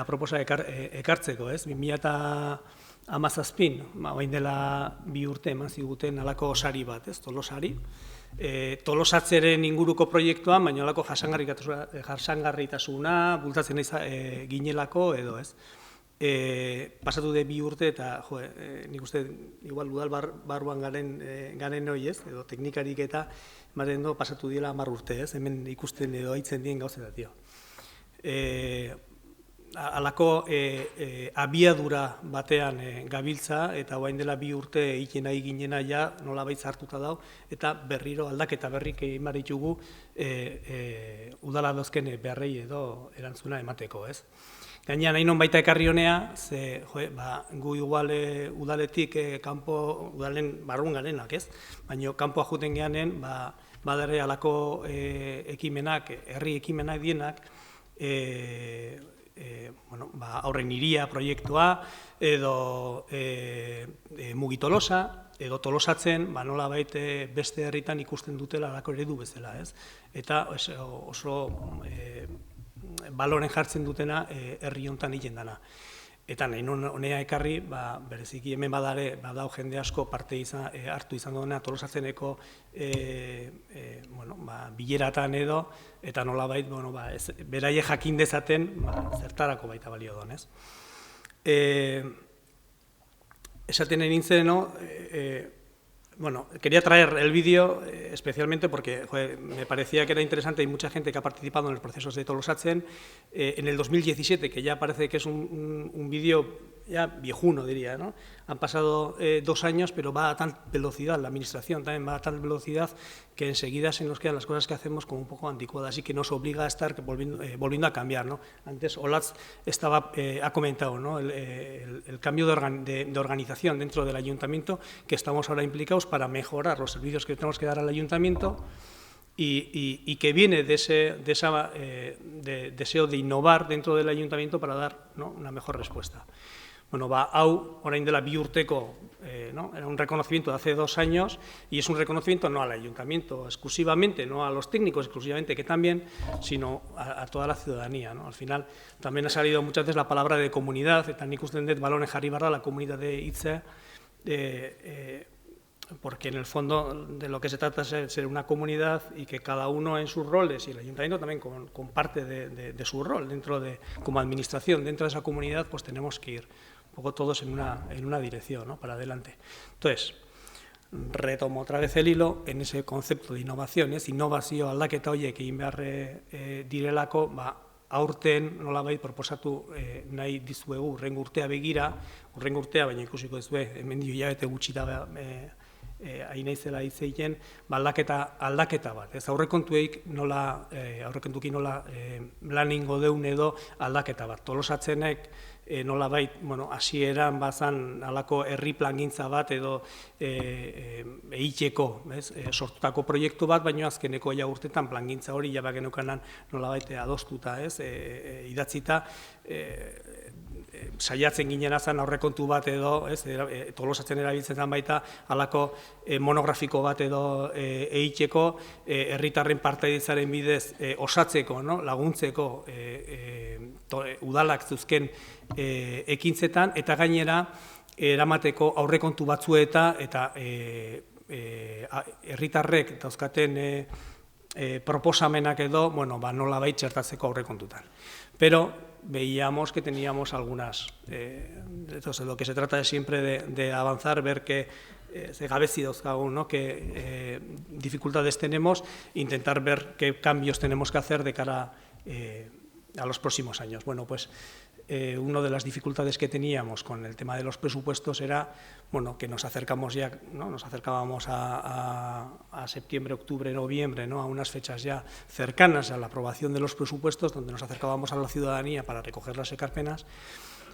aproposa ekartzeko, 2017, orain dela 2 urte eman ziguten alako sari bat, Tolosari. Tolosatzeren inguruko proiektuan, baina alako jasangarritasuna, bultatzen ginelako edo, pasatu de 2 urte eta, nik uste, igual udal barruan garen hori edo teknikarik eta ematen do pasatu diela 10 urte hemen ikusten edo haitzen dien gauzetatio. Alako abiadura batean gabiltza eta orain dela 2 urte egiten nahi ginena ja nolabait hartuta dau eta berriro aldaketa berrik egin behar ditugu udala dozken beharrei edo erantzuna emateko, Gaina nahi non baita ekarri honea, ze gu igual udaletik udalen barrun garenak, baina kanpoa juten geanen, badare alako ekimenak, herri ekimenak dienak, aurren iria proiektua, edo Mugitolosa, edo Tolosatzen, nolabait beste herritan ikusten dutela alako eredu bezala, Eta oso baloren jartzen dutena herri hontan egiten dana. Eta nahi honea ekarri, bereziki hemen badau jende asko parte hartu izan duena Tolosatzeneko bileratan edo, eta nolabait, beraie jakin dezaten, zertarako baita balio doan, Esaten nintzen, quería traer el vídeo especialmente porque me parecía que era interesante y mucha gente que ha participado en los procesos de Tolosatzen. En el 2017, que ya parece que es un vídeo ya viejuno, diría, ¿no? Han pasado 2 años, pero va a tal velocidad, la administración también va a tal velocidad que enseguida se nos quedan las cosas que hacemos como un poco anticuadas y que nos obliga a estar volviendo a cambiar, ¿no? Antes Olatz ha comentado, ¿no? el cambio de organización dentro del ayuntamiento, que estamos ahora implicados para mejorar los servicios que tenemos que dar al ayuntamiento y que viene de ese deseo de innovar dentro del ayuntamiento para dar, ¿no? una mejor respuesta. Bueno, hau, orain dela 2 urteko, ¿no? Era un reconocimiento de hace 2 años y es un reconocimiento no al ayuntamiento exclusivamente, no a los técnicos exclusivamente, que también, sino a toda la ciudadanía, ¿no? Al final también ha salido muchas veces la palabra de comunidad, eta nik uste dut balone jarri barra la comunidad de hitza, porque en el fondo de lo que se trata es de ser una comunidad y que cada uno en sus roles, y el ayuntamiento también con parte de su rol dentro como administración, dentro de esa comunidad, pues tenemos que ir un poco todos en una dirección, ¿no? Para adelante. Entonces, retomo otra vez el hilo en ese concepto de innovación, innovazio aldaketa horiek egin behar direlako, aurten nolabait proposatu nahi dizuegu urrengo urtea begira, urrengo urtea, baina ikusiko duzue, hemen dio hilabete gutxi da hain naizela hitz egiten, aldaketa bat. Ez aurrekontuekin nola lan egingo deun edo aldaketa bat. Tolosatzenek nolabait, hasieran bazan halako herri plangintza bat edo egiteko, sortutako proiektu bat, baina azkeneko ja urtetan plangintza hori ja bageneukanan nolabait adostuta, idatzita, saiatzen ginen azan aurrekontu bat edo, Tolosatzen erabiltzen zen baita, halako monografiko bat edo egiteko, herritarren partaidetzaren bidez osatzeko, laguntzeko udalak zuzken ekintzetan, eta gainera eramateko aurrekontu batzueta eta herritarrek dauzkaten proposamenak edo, nolabait txertatzeko aurrekontutan. Pero veíamos que teníamos algunas, entonces lo que se trata es siempre de avanzar, ver que gabezi dauzkagun, ¿no? Qué dificultades tenemos, intentar ver qué cambios tenemos que hacer de cara a los próximos años. Bueno, pues una de las dificultades que teníamos con el tema de los presupuestos era, que nos acercamos ya, ¿no? Nos acercábamos a septiembre, octubre, noviembre, ¿no? A unas fechas ya cercanas a la aprobación de los presupuestos, donde nos acercábamos a la ciudadanía para recoger las ekarpenas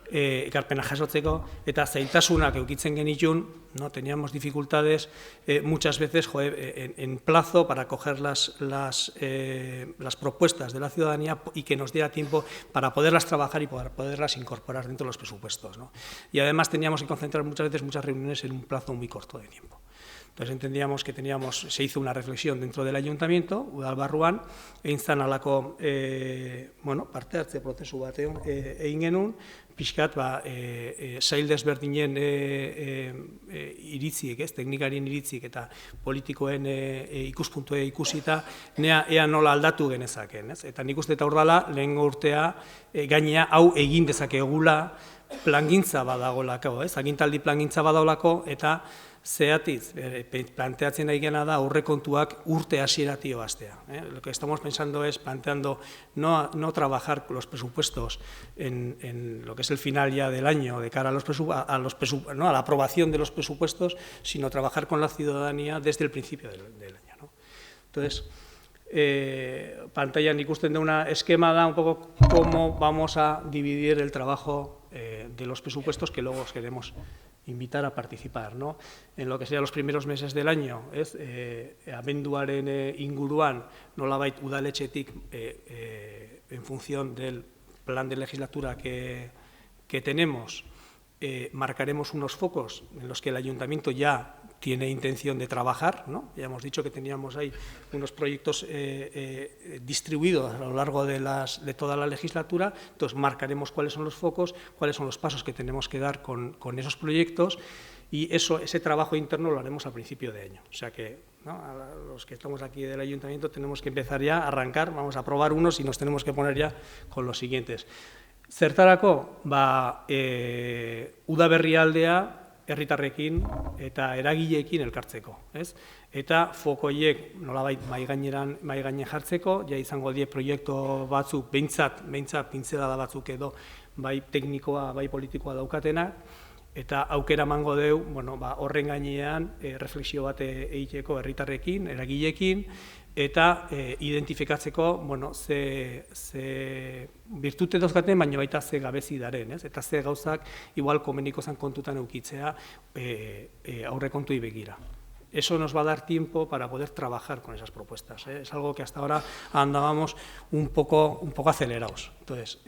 jasotzeko, eta zailtasunak eukitzen genitun, ¿no? Teníamos dificultades muchas veces en plazo para coger las propuestas de la ciudadanía y que nos diera tiempo para poderlas trabajar y poderlas incorporar dentro de los presupuestos, ¿no? Y además teníamos que concentrar muchas veces muchas reuniones en un plazo muy corto de tiempo. Entonces entendíamos que se hizo una reflexión dentro del ayuntamiento, udal barruan, egin zan alako, parte hartze prozesu batean egin genuen, pixkat, sail desberdinen iritziek, teknikarien iritziek eta politikoen ikuspuntua ikusita, ea nola aldatu genezaken. Eta nik uste eta hor dela, lehengo urtea, gainea hau egin dezakegula plangintza badagolako, agintaldi plangintza badagolako, eta zeatiz, planteatzen nahi gena da aurrekontuak urte hasieratik hastea. Lo que estamos pensando es planteando no trabajar los presupuestos en lo que es el final ya del año de cara a la aprobación de los presupuestos, sino trabajar con la ciudadanía desde el principio del año, ¿no? Entonces, pantailan ikusten de una esquema da un poco cómo vamos a dividir el trabajo de los presupuestos que luego os queremos invitar a participar, ¿no? En lo que sean los primeros meses del año, abenduaren inguruan nolabait udaletxetik en función del plan de legislatura que tenemos, marcaremos unos focos en los que el ayuntamiento ya tiene intención de trabajar, ¿no? Ya hemos dicho que teníamos ahí unos proyectos distribuidos a lo largo de toda la legislatura, entonces marcaremos cuáles son los focos, cuáles son los pasos que tenemos que dar con esos proyectos y ese trabajo interno lo haremos a principio de año. O sea que, ¿no? A los que estamos aquí del ayuntamiento tenemos que empezar ya a arrancar, vamos a aprobar unos y nos tenemos que poner ya con los siguientes. Zertarako, udaberrialdea herritarrekin eta eragileekin elkartzeko, ez? Eta fokoiek nolabait mahai gainean jartzeko, ja izango die proiektu batzuk, behintzat pintzelada batzuk edo bai teknikoa, bai politikoa daukatenak, eta aukera emango deu, horren gainean refleksio bat egiteko herritarrekin, eragileekin, eta identifikatzeko ze virtute dauzkaten, baina baita ze gabezi daren, eta ze gauzak igual komeniko zan kontutan eukitzea aurrekontuei begira. Eso nos va a dar tiempo para poder trabajar con esas propuestas. Es algo que hasta ahora andábamos un poco acelerados. Entonces,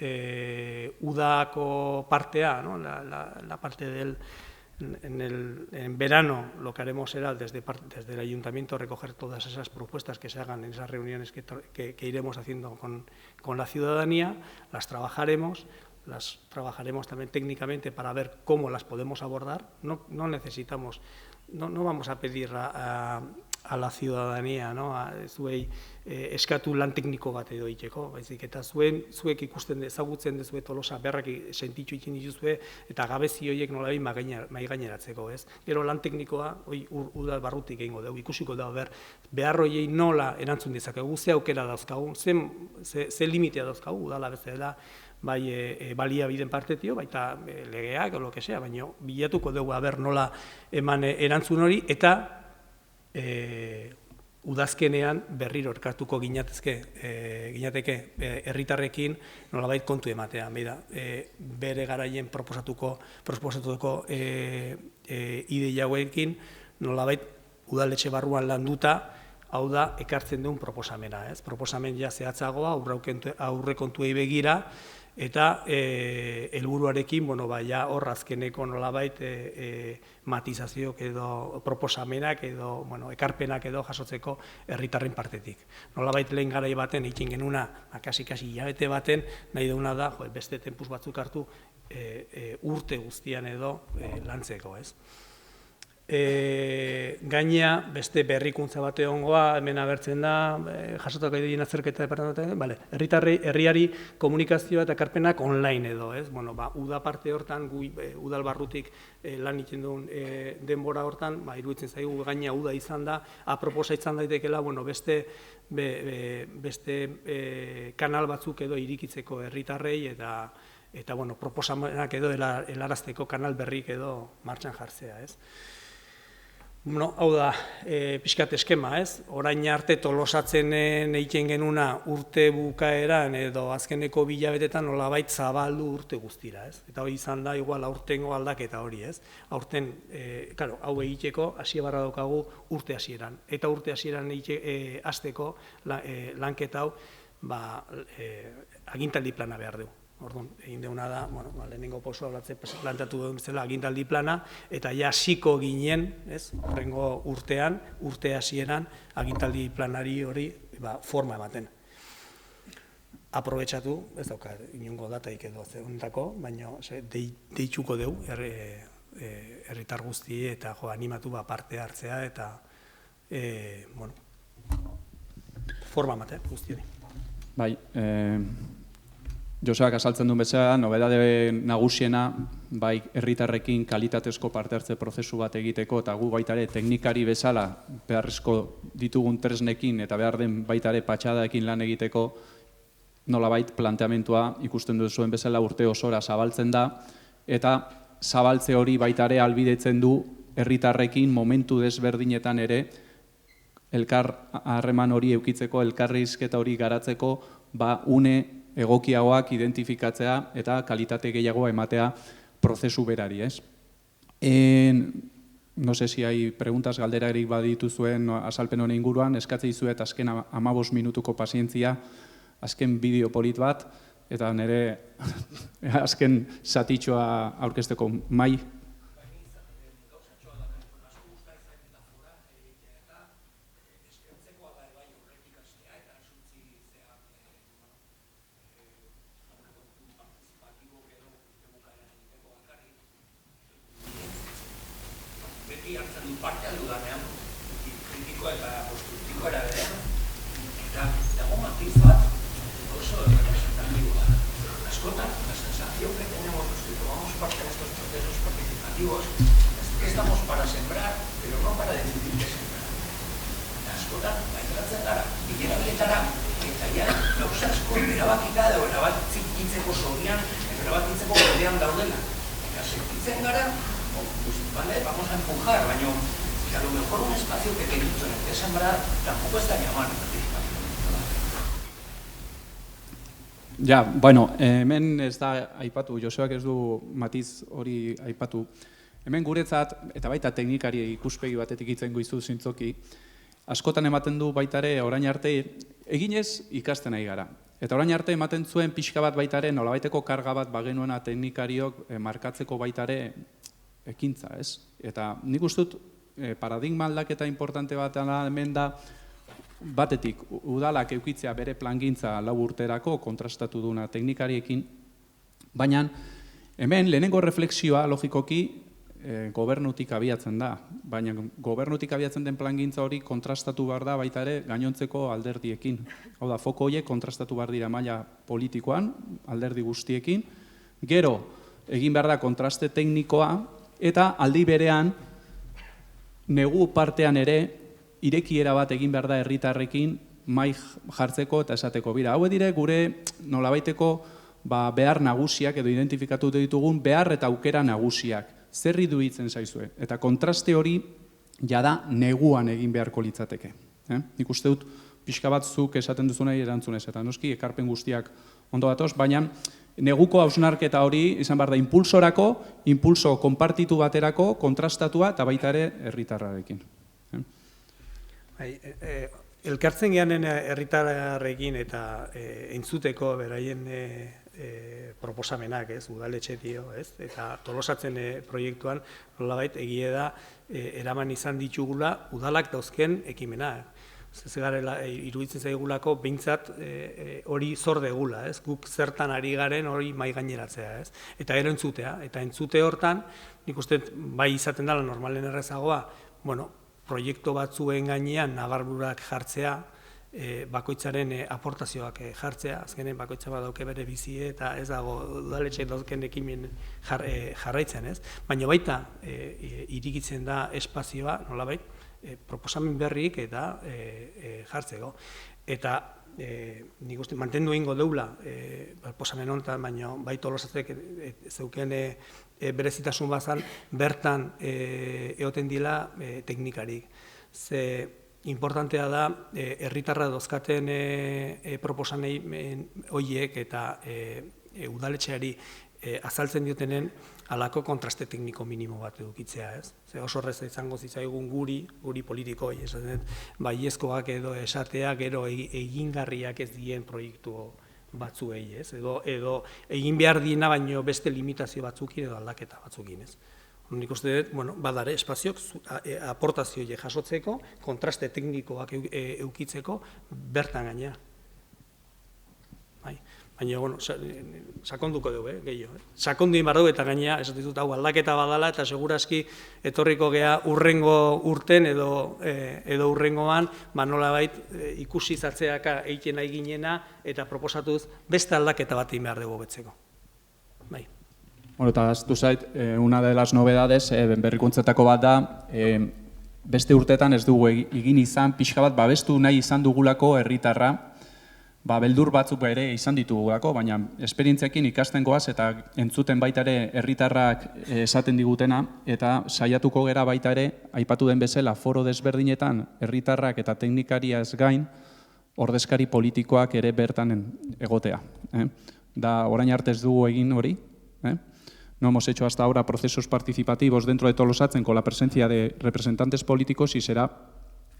udako partea, ¿no? La parte en verano, lo que haremos será desde el ayuntamiento recoger todas esas propuestas que se hagan en esas reuniones que iremos haciendo con la ciudadanía, las trabajaremos también técnicamente para ver cómo las podemos abordar. No necesitamos, no vamos a pedir a la ciudadanía, zuei eskatu lan tekniko bat edo egiteko, baizik eta zuek ikusten ezagutzen dezue Tolosa berrak sentitu egiten dituzue eta gabezi horiek nolabait mahaigaineratzeko, ez? Gero lan teknikoa udal barrutik egingo dugu, ikusiko da behar horiei nola erantzun dezakegu, ze aukera dauzkagu, ze limitea dauzkagu, udala bezala, bai baliabideen partetio, baita legeak o lo que sea, baina bilatuko dugu nola eman erantzun hori, eta udazkenean berriro elkartuko ginateke herritarrekin nolabait kontu ematea. Bere garaien proposatuko ideia hauekin nolabait udaletxe barruan landuta, hau da ekartzen duen proposamena. Proposamen ja zehatzagoa, aurrekontuei begira, eta helburuarekin hor azkeneko nolabait matizazioak edo proposamenak edo ekarpenak edo jasotzeko herritarren partetik. Nolabait lehen garai baten egiten genuna, kasi hilabete baten, nahi duguna da beste tempus batzuk hartu urte guztian edo lantzeko, ez? Gainea, beste berrikuntza bate ongoa, hemen agertzen da, jasotako ideen azterketa herriari komunikazioa eta ekarpenak online edo, ez? Uda parte hortan, udal barrutik lan egiten duen denbora hortan, iruditzen zaigu gainea uda izan da, aproposa izan daitekela, beste kanal batzuk edo irikitzeko herritarrei eta proposamenak edo helarazteko kanal berrik edo martxan jartzea, ez? Hau da, pixkat eskema, ez? Orain arte Tolosatzen egiten genuna urte bukaeran edo azkeneko bilabetetan nolabait zabaldu urte guztira, ez? Eta hori izan da, igual, aurtengo aldaketa hori, ez? Aurten, hau egiteko, hasi barra daukagu urte hasieran. Eta urte hasieran hasteko lanketa hau, agintaldi plana behar dugu. Orduan, egin deuna da, lehenengo pausua plantatu duen bezala agintaldi plana, eta ja hasiko ginen, horrengo urtean, urte hasieran, agintaldi planari hori forma ematen. Aprobetxatu, ez dauka inongo dataik edo zegoentako, baina deitxuko dugu herritar guzti eta animatu parte hartzea eta forma ematen guztiari. Bai, Joseak azaltzen duen bezala, nobedade nagusiena, bai herritarrekin kalitatezko parte hartze prozesu bat egiteko, eta gu baita ere teknikari bezala beharrezko ditugun tresnekin eta behar den baita ere patxadaekin lan egiteko, nolabait planteamentua ikusten duzuen bezala urte osora zabaltzen da, eta zabaltze hori baita ere ahalbidetzen du herritarrekin momentu desberdinetan ere elkar harreman hori eukitzeko, elkarrizketa hori garatzeko, une egokiagoak identifikatzea eta kalitate gehiagoa ematea prozesu berari, ez? No sé si hay preguntas, galderarik badituzuen azalpen honen inguruan, eskatzei zuet azken 15 minutuko pazientzia, azken bideo polit bat, eta nire azken zatitxoa aurkezteko mai. Estamos para sembrar, pero no para decidir qué sembrar. Askotan, baitatzen gara, bilera biletara, eta ja, gauza asko erabakita edo erabakitzeko zorian, erabakitzeko bidean daudela. Eta sentitzen gara, vale, vamos a empujar, baina que a lo mejor un espacio pequeñito en el que sembrar tampoco estaría mal participación. Ja, bueno, hemen ez da aipatu, Joseak ez du matiz hori aipatu. Hemen guretzat, eta baita teknikari ikuspegi batetik itzengo izu zintzoki, askotan ematen du baitare orain arte eginez ikasten nahi gara. Eta orain arte ematen zuen pixka bat baitare nolabaiteko karga bat bagenuena teknikariok markatzeko baitare ekintza, ez? Eta nik uste dut paradigma aldaketa importante bat hemen da batetik udalak eukitzea bere plangintza 4 urterako kontrastatu duna teknikariekin, baina hemen lehenengo refleksioa logikoki gobernutik abiatzen da, baina gobernutik abiatzen den plangintza hori kontrastatu behar da baita ere gainontzeko alderdiekin. Hau da, foko horiek kontrastatu behar dira maila politikoan, alderdi guztiekin, gero egin behar da kontraste teknikoa, eta aldi berean negu partean ere irekiera bat egin behar da herritarrekin mai jartzeko eta esateko. Bira, hau dire gure nolabaiteko behar nagusiak edo identifikatu ditugun behar eta aukera nagusiak. Zer iruditzen zaizue? Eta kontraste hori jada neguan egin beharko litzateke. Nik uste dut pixka bat zuk esaten duzunei erantzunez, eta noski ekarpen guztiak ondo datoz, baina neguko hausnarketa hori izan behar da impulsorako, impulso konpartitu baterako, kontrastatua eta baita ere herritarrarekin. Elkartzen gehanen herritarrekin eta entzuteko beraien proposamenak, udaletxe dio, eta tolosatzen proiektuan nolabait egie da eraman izan ditugula udalak dauzken ekimena. Iruditzen zaigulako behintzat hori zor degula, guk zertan ari garen hori mai gaineratzea, eta gero entzutea, eta entzute hortan, nik uste bai izaten dela normalen errezagoa, proiektu batzuen gainean nabarburak jartzea, bakoitzaren aportazioak jartzea, azkenen bakoitza badauke bere bizie eta ez dago udaletxe dauzken ekimen jarraitzen, baina baita irikitzen da espazioa, nolabait, proposamen berrik eta jartzeko. Eta nik uste mantendu egingo deula proposamen honetan, baina bai Tolosatzek zeuken berezitasun bazan bertan egoten dila teknikarik. Ze importantea da herritarra dozkaten proposanei horiek eta udaletxeari azaltzen diotenen halako kontraste tekniko minimo bat edukitzea, ez? Ze oso erreza izango zitzaigun guri politikoi, esaten baiezkoak edo esatea gero egingarriak ez dien proiektu batzuei, ez? Edo egin behar diena baino beste limitazio batzukin edo aldaketa batzukin, ez? Nik uste dut, badare espaziok aportazioa jasotzeko, kontraste teknikoak eukitzeko bertan gaina. Baina, sakonduko dugu, gehiago. Sakondu inbar dugu eta gaina, ez ditut hau aldaketa badala eta seguraski etorriko gea urrengo urten edo urrengoan, nolabait ikusi zatzeaka egiten nahi ginena eta proposatuz beste aldaketa bat egin behar dugu betzeko. Bai. Bueno, eta aztu zait, una de las novedades, berrikuntzetako bat da, beste urtetan ez dugu egin izan, pixka bat babestu nahi izan dugulako herritarra, beldur batzuk ere izan ditugulako, baina esperientziakin ikasten goaz eta entzuten baita ere herritarrak esaten digutena, eta saiatuko gera baita ere, aipatu den bezala, foro desberdinetan herritarrak eta teknikariaz gain, ordezkari politikoak ere bertan egotea. Da, orain arte ez dugu egin hori, no hemos hecho hasta ahora procesos participativos dentro de Tolosatzen con la presencia de representantes políticos y será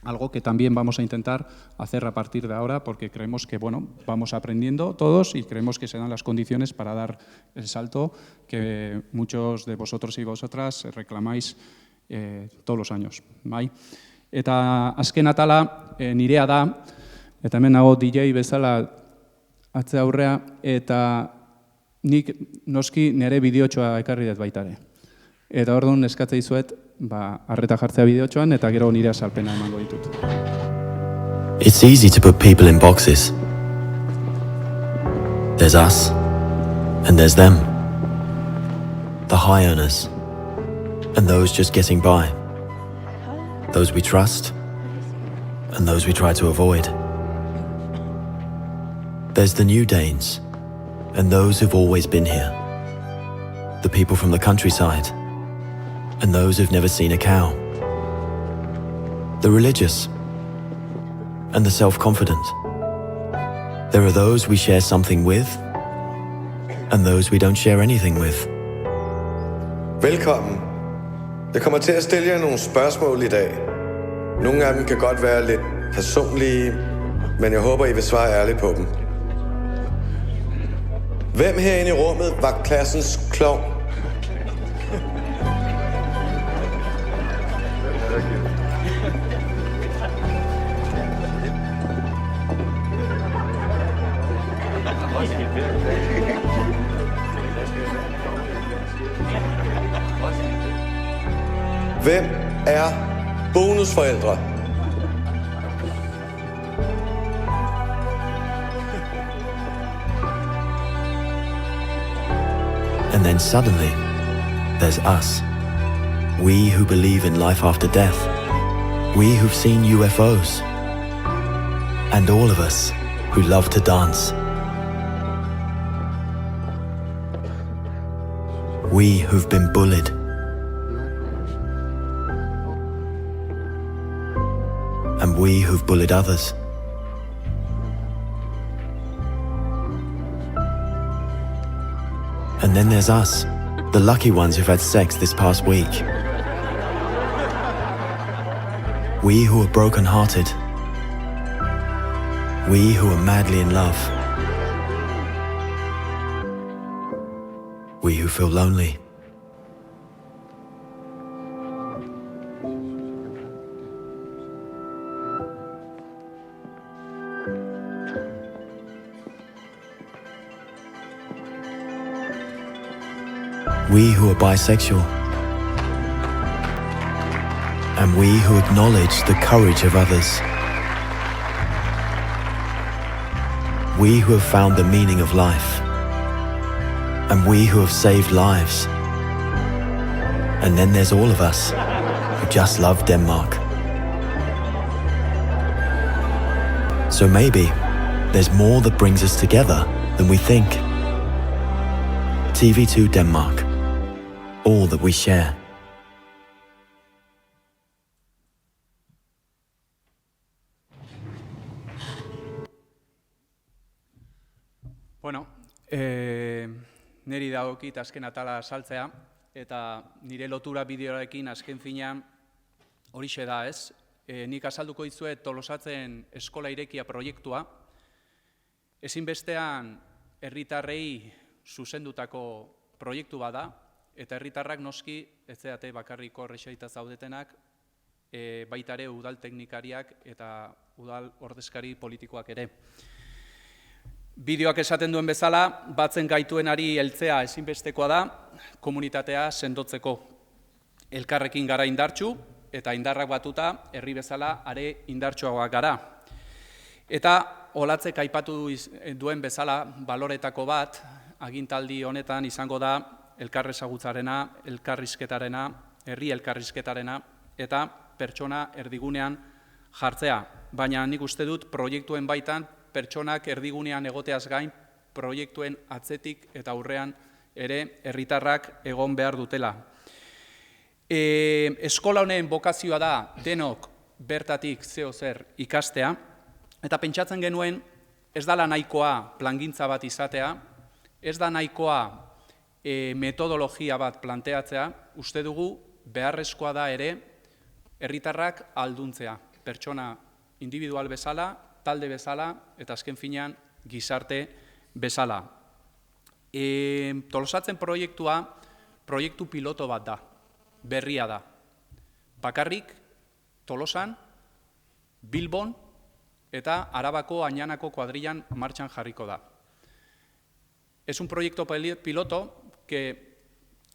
algo que también vamos a intentar hacer a partir de ahora porque creemos que vamos aprendiendo todos y creemos que se dan las condiciones para dar el salto que muchos de vosotros y vosotras reclamáis todos los años. Eta azken atala nirea da, eta hemen nago DJ bezala atze aurrea, eta nik noski nire bideotxoa ekarri dut baitare. Eta orduan eskatzea izuet, arreta jartzea bideotxoan eta gero nire azalpena emango ditut. It's easy to put people in boxes. There's us, and there's them. The high earners, and those just getting by. Those we trust, and those we try to avoid. There's the new Danes, and those who've always been here. the people from the countryside, and those who've never seen a cow. The religious and the self-confident. There are those we share something with, and those we don't share anything with. Velkommen. Jeg kommer til at stille jer nogle spørgsmål i dag. Nogle af dem kan godt være lidt personlige, men jeg håber, I vil svare ærligt på dem. Hvem herinde i rummet var klassens klovn? Hvem er bonusforældre? And then suddenly, there's us. We who believe in life after death. We who've seen UFOs. And all of us who love to dance. We who've been bullied. And we who've bullied others. And then there's us, the lucky ones who've had sex this past week. We who are broken-hearted. We who are madly in love. We who feel lonely. We who are bisexual. And we who acknowledge the courage of others. We who have found the meaning of life. And we who have saved lives. And then there's all of us who just love Denmark. So maybe there's more that brings us together than we think. TV2 Denmark. All that we share. Bueno, niri dagokit azken atala saltzea, eta nire lotura bideoarekin azken finean horixe da, ez? Nik azalduko dizuet Tolosatzen eskola irekia proiektua, ezinbestean herritarrei zuzendutako proiektu bada, eta herritarrak noski, ez zeate bakarriko horrexaita zaudetenak, baita ere udal teknikariak eta udal ordezkari politikoak ere. Bideoak esaten duen bezala, batzen gaituenari heltzea ezinbestekoa da, komunitatea sendotzeko. Elkarrekin gara indartsu, eta indarrak batuta, herri bezala are indartsuagoak gara. Eta Olatzek aipatu duen bezala, baloretako bat, agintaldi honetan izango da, elkarrezagutzarena, elkarrizketarena, herri elkarrizketarena, eta pertsona erdigunean jartzea. Baina nik uste dut proiektuen baitan, pertsonak erdigunean egoteaz gain, proiektuen atzetik eta aurrean ere herritarrak egon behar dutela. Eskola honen bokazioa da denok bertatik zeo zer ikastea, eta pentsatzen genuen ez dala nahikoa plangintza bat izatea, ez da nahikoa metodologia bat planteatzea, uste dugu beharrezkoa da ere herritarrak alduntzea, pertsona individual bezala, talde bezala, eta azken finean gizarte bezala. Tolosatzen proiektua, proiektu piloto bat da, berria da. Bakarrik Tolosan, Bilbon eta Arabako Añanako kuadrillan martxan jarriko da. Es un proyecto piloto que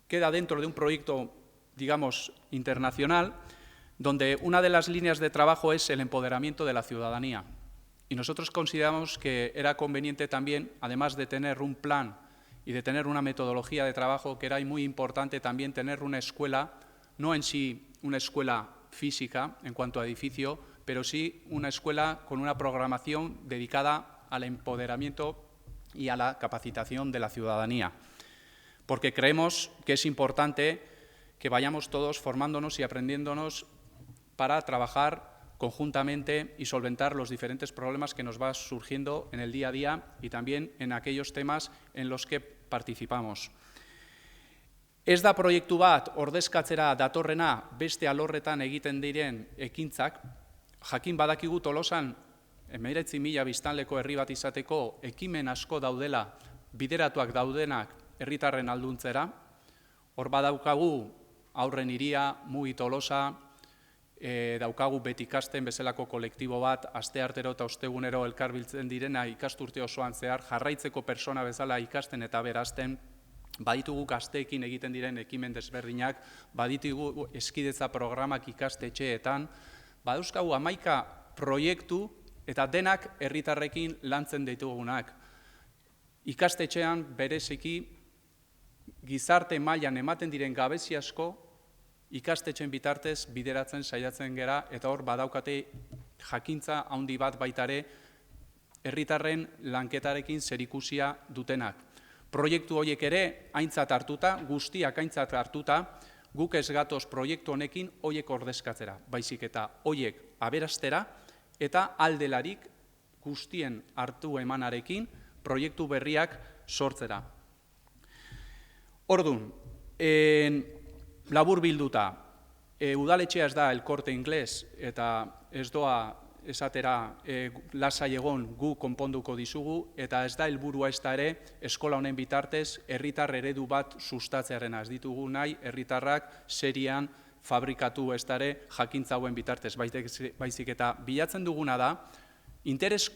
queda dentro de un proyecto, digamos, internacional, donde una de las líneas de trabajo es el empoderamiento de la ciudadanía. Y nosotros consideramos que era conveniente también, además de tener un plan y de tener una metodología de trabajo, que era muy importante también tener una escuela, no en sí una escuela física en cuanto a edificio, pero sí una escuela con una programación dedicada al empoderamiento y a la capacitación de la ciudadanía. porque creemos que es importante que vayamos todos formándonos y aprendiéndonos para trabajar conjuntamente y solventar los diferentes problemas que nos van surgiendo en el día a día y también en aquellos temas en los que participamos. Ez da proiektu bat ordezkatzera datorrena beste alorretan egiten diren ekintzak, jakin badakigu Tolosan 19.000 biztanleko herri bat izateko ekimen asko daudela bideratuak daudenak herritarren alduntzera, hor badaukagu Aurren Hiria, Mugi Tolosa, daukagu Beti ikasten bezalako kolektibo bat, asteartero eta ostegunero elkarbiltzen direna ikasturte osoan zehar, jarraitzeko persona bezala ikasten eta berazten, baditugu gazteekin egiten diren ekimen desberdinak, baditugu eskidetza programak ikastetxeetan, badauzkagu 11 proiektu eta denak herritarrekin lantzen ditugunak. Ikastetxean bereziki gizarte mailan ematen diren gabezi asko ikastetxen bitartez bideratzen saiatzen gera eta hor badaukate jakintza handi bat baitare herritarren lanketarekin zerikusia dutenak. Proiektu horiek ere aintzat hartuta, guztiak aintzat hartuta, guk ez gatoz proiektu honekin horiek ordezkatzera, baizik eta horiek aberastera eta aldelarik guztien hartu emanarekin proiektu berriak sortzera. Ordun, labur bilduta, udaletxea ez da El Corte Inglés eta ez doa esatera lasai egon gu konponduko dizugu eta ez da helburua ez da ere eskola honen bitartez herritar eredu bat sustatzearena ez ditugu nahi herritarrak serian fabrikatu ez da ere jakintza hauen bitartez, baizik eta bilatzen duguna da interes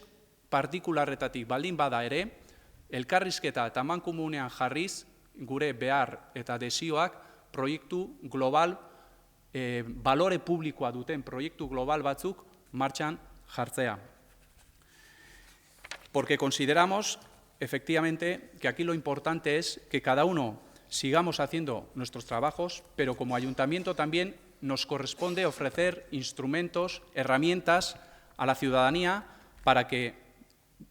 partikularretatik baldin bada ere elkarrizketa eta amankomunean jarriz gure behar eta desioak proiektu global, balore publikoa duten proiektu global batzuk martxan jartzea. Porque consideramos, efectivamente, que aquí lo importante es que cada uno sigamos haciendo nuestros trabajos, pero como ayuntamiento también nos corresponde ofrecer instrumentos, herramientas a la ciudadanía para que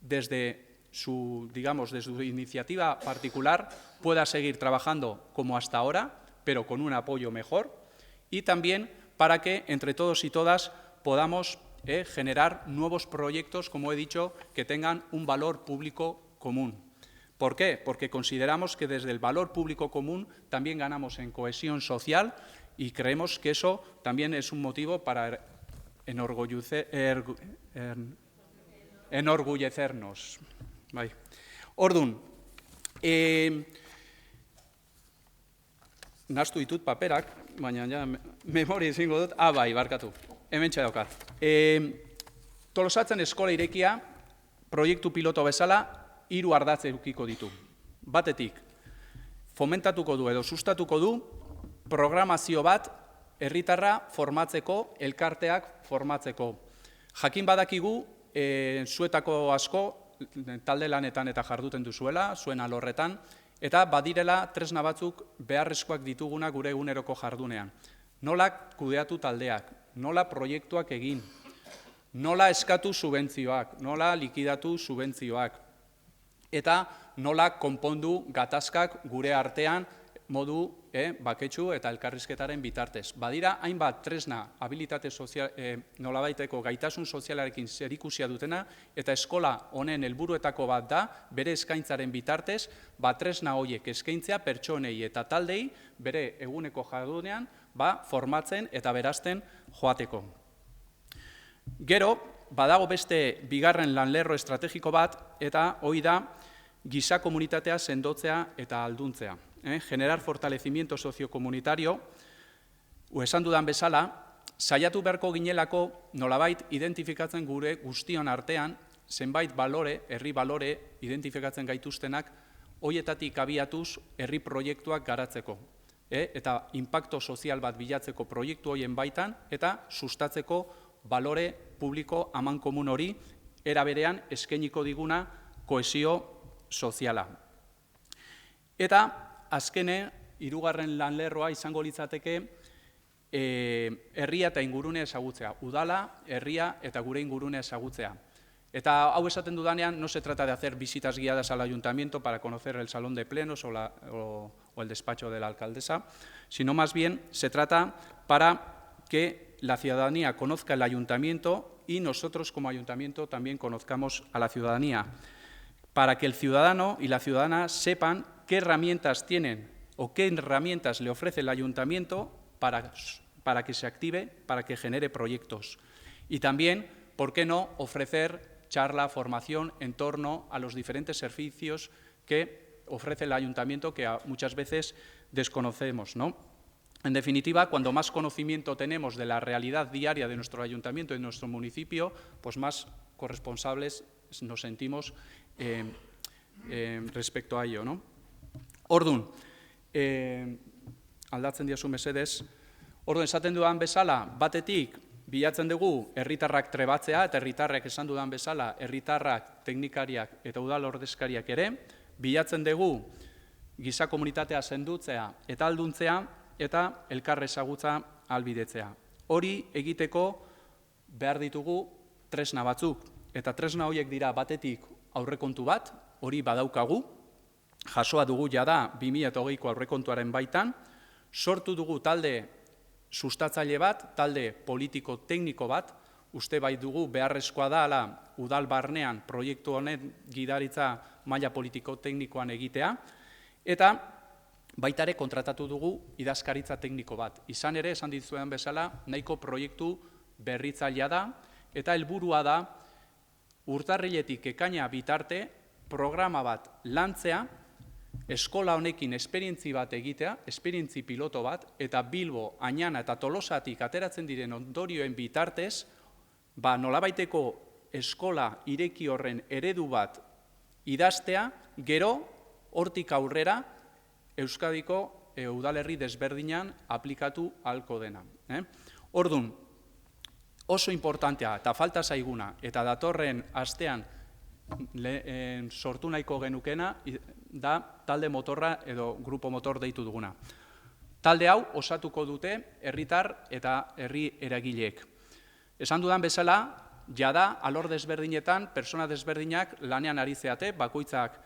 desde su iniciativa particular pueda seguir trabajando como hasta ahora, pero con un apoyo mejor, y también para que entre todos y todas podamos generar nuevos proyectos, como he dicho, que tengan un valor público común. ¿Por qué? Porque consideramos que desde el valor público común también ganamos en cohesión social y creemos que eso también es un motivo para enorgullecernos. Bai. Ordun, nahastu ditut paperak, baina ja memoria izango dut, bai, barkatu, hementxe daukat. Tolosatzen eskola irekia, proiektu piloto bezala, 3 ardatz edukiko ditu. Batetik, fomentatuko du edo sustatuko du programazio bat herritarra formatzeko, elkarteak formatzeko. Jakin badakigu, zuetako asko, talde lanetan eta jarduten duzuela, zuen alorretan, eta badirela tresna batzuk beharrezkoak dituguna gure eguneroko jardunean. Nola kudeatu taldeak, nola proiektuak egin, nola eskatu subentzioak, nola likidatu subentzioak, eta nola konpondu gatazkak gure artean modu baketsu eta elkarrizketaren bitartez. Badira, hainbat tresna habilitate sozial, nolabaiteko gaitasun sozialarekin zerikusia dutena, eta eskola honen helburuetako bat da, bere eskaintzaren bitartez, tresna horiek eskaintzea pertsonei eta taldei, bere eguneko jardunean, formatzen eta berazten joateko. Gero, badago beste bigarren lanlerro estrategiko bat, eta hori da, giza komunitatea sendotzea eta alduntzea. Generar fortalecimiento sociocomunitario, esan dudan bezala, saiatu beharko ginelako nolabait identifikatzen gure guztion artean, zenbait balore, herri balore identifikatzen gaituztenak, hoietatik abiatuz herri proiektuak garatzeko. Eta inpakto sozial bat bilatzeko proiektu horien baitan, eta sustatzeko balore publiko amankomun hori, era berean eskainiko diguna kohesio soziala. Eta, azkene, 3. lanlerroa izango litzateke herria eta ingurune ezagutzea. Udala, herria eta gure ingurune ezagutzea. Eta hau esaten dudanean, no se trata de hacer visitas guiadas al ayuntamiento para conocer el salón de plenos o o el despacho de la alcaldesa, sino más bien se trata para que la ciudadanía conozca el ayuntamiento y nosotros como ayuntamiento también conozcamos a la ciudadanía, para que el ciudadano y la ciudadana sepan qué herramientas tienen o qué herramientas le ofrece el ayuntamiento para que se active, para que genere proyectos. Y también, ¿por qué no ofrecer charla, formación en torno a los diferentes servicios que ofrece el ayuntamiento que muchas veces desconocemos, ¿no? En definitiva, cuando más conocimiento tenemos de la realidad diaria de nuestro ayuntamiento y de nuestro municipio, pues más corresponsables nos sentimos respecto a ello, ¿no? Ordun, aldatzen diazu mesedez, ordun esaten dudan bezala, batetik bilatzen dugu herritarrak trebatzea, eta herritarrek esan dudan bezala, herritarrak, teknikariak eta udal ordezkariak ere, bilatzen dugu giza komunitatea sendutzea eta alduntzea, eta elkar ezagutza ahalbidetzea. Hori egiteko behar ditugu tresna batzuk, eta tresna horiek dira batetik aurrekontu bat, hori badaukagu, jasoa dugu jada 2020ko aurrekontuaren baitan, sortu dugu talde sustatzaile bat, talde politiko-tekniko bat, uste bai dugu beharrezkoa da ala udal barnean proiektu honen gidaritza maila politiko-teknikoan egitea, eta baita ere kontratatu dugu idazkaritza tekniko bat. Izan ere, esan dituzuen bezala, nahiko proiektu berritzailea da, eta helburua da urtarriletik ekaina bitarte programa bat lantzea, eskola honekin esperientzi bat egitea, esperientzi piloto bat, eta Bilbo, Añana eta Tolosatik ateratzen diren ondorioen bitartez, nolabaiteko eskola ireki horren eredu bat idaztea, gero hortik aurrera Euskadiko udalerri desberdinan aplikatu ahalko dena. Ordun, oso importantea eta falta zaiguna, eta datorren astean sortu nahiko genukena, da talde motorra edo grupo motor deitu duguna. Talde hau osatuko dute herritar eta herri eragileek. Esan dudan bezala, jada alor desberdinetan, persona desberdinak lanean ari zeate, bakoitzak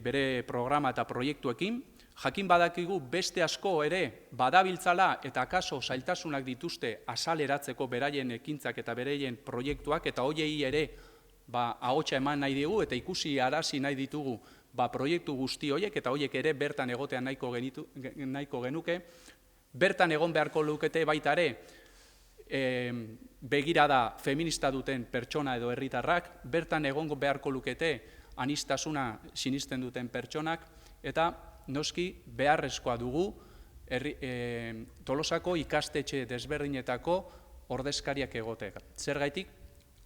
bere programa eta proiektuekin, jakin badakigu beste asko ere badabiltzala eta akaso zailtasunak dituzte azaleratzeko beraien ekintzak eta beraien proiektuak, eta hoiei ere ahotsa eman nahi digu eta ikusi arazi nahi ditugu proiektu guzti horiek, eta horiek ere bertan egotean nahiko genuke, bertan egon beharko lukete baita ere begirada feminista duten pertsona edo herritarrak, bertan egongo beharko lukete aniztasuna sinisten duten pertsonak, eta noski beharrezkoa dugu Tolosako ikastetxe desberdinetako ordezkariak egotek. Zergaitik,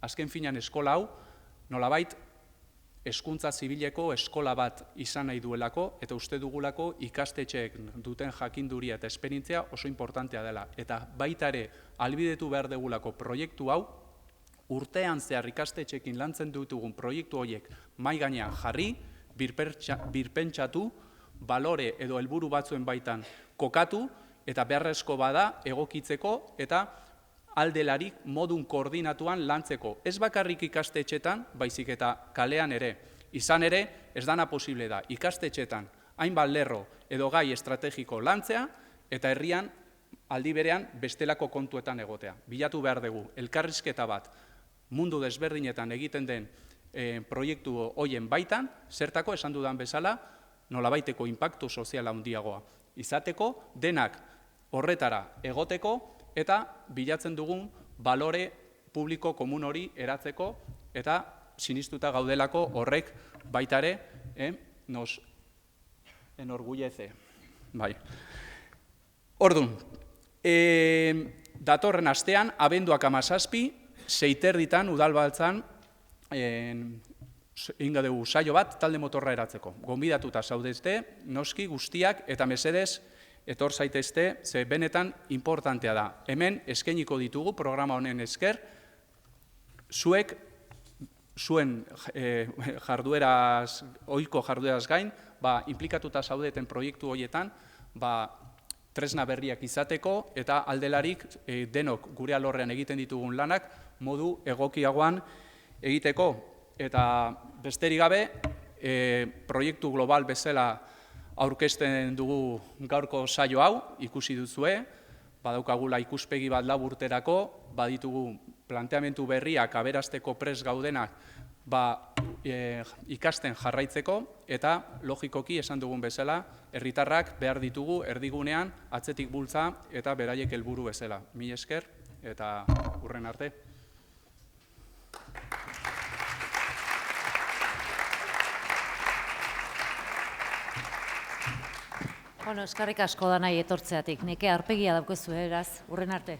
azken finean eskola hau, nolabait, hezkuntza zibileko eskola bat izan nahi duelako, eta uste dugulako ikastetxeek duten jakinduria eta esperientzia oso importantea dela. Eta baita ere, ahalbidetu behar dugulako proiektu hau, urtean zehar ikastetxeekin lantzen ditugun proiektu horiek mahai gainean jarri, birpentsatu, balore edo helburu batzuen baitan kokatu, eta beharrezko bada egokitzeko eta aldelarik modun koordinatuan lantzeko. Ez bakarrik ikastetxetan, baizik eta kalean ere. Izan ere, ez dana posible da ikastetxetan hainbat lerro edo gai estrategiko lantzea, eta herrian aldi berean bestelako kontuetan egotea. Bilatu behar dugu, elkarrizketa bat mundu desberdinetan egiten den proiektu hoien baitan, zertako esan dudan bezala, nolabaiteko inpaktu soziala handiagoa izateko, denak horretara egoteko, eta bilatzen dugun balore publiko komun hori eratzeko, eta sinistuta gaudelako horrek baita ere nos enorgullece. Ordun, datorren astean, abenduak 17, 6:30 udalbatzan inga dugu saio bat talde motorra eratzeko. Gonbidatuta zaudezte, noski guztiak eta mesedez etor zaitezte, ze benetan importantea da. Hemen eskainiko ditugu programa honen esker, zuek zuen ohiko jardueraz gain, inplikatuta zaudeten proiektu horietan, tresna berriak izateko, eta aldelarik denok gure alorrean egiten ditugun lanak modu egokiagoan egiteko. Eta besterik gabe, proiektu global bezala aurkezten dugu gaurko saio hau, ikusi duzue, badaukagula ikuspegi bat laburterako, baditugu planteamendu berriak aberasteko prest gaudenak ikasten jarraitzeko, eta logikoki esan dugun bezala, herritarrak behar ditugu erdigunean atzetik bultza eta beraiek helburu bezala. Mila esker eta hurren arte. Eskerrik asko danai etortzeatik. Neke aurpegia daukazu, eraz, hurren arte.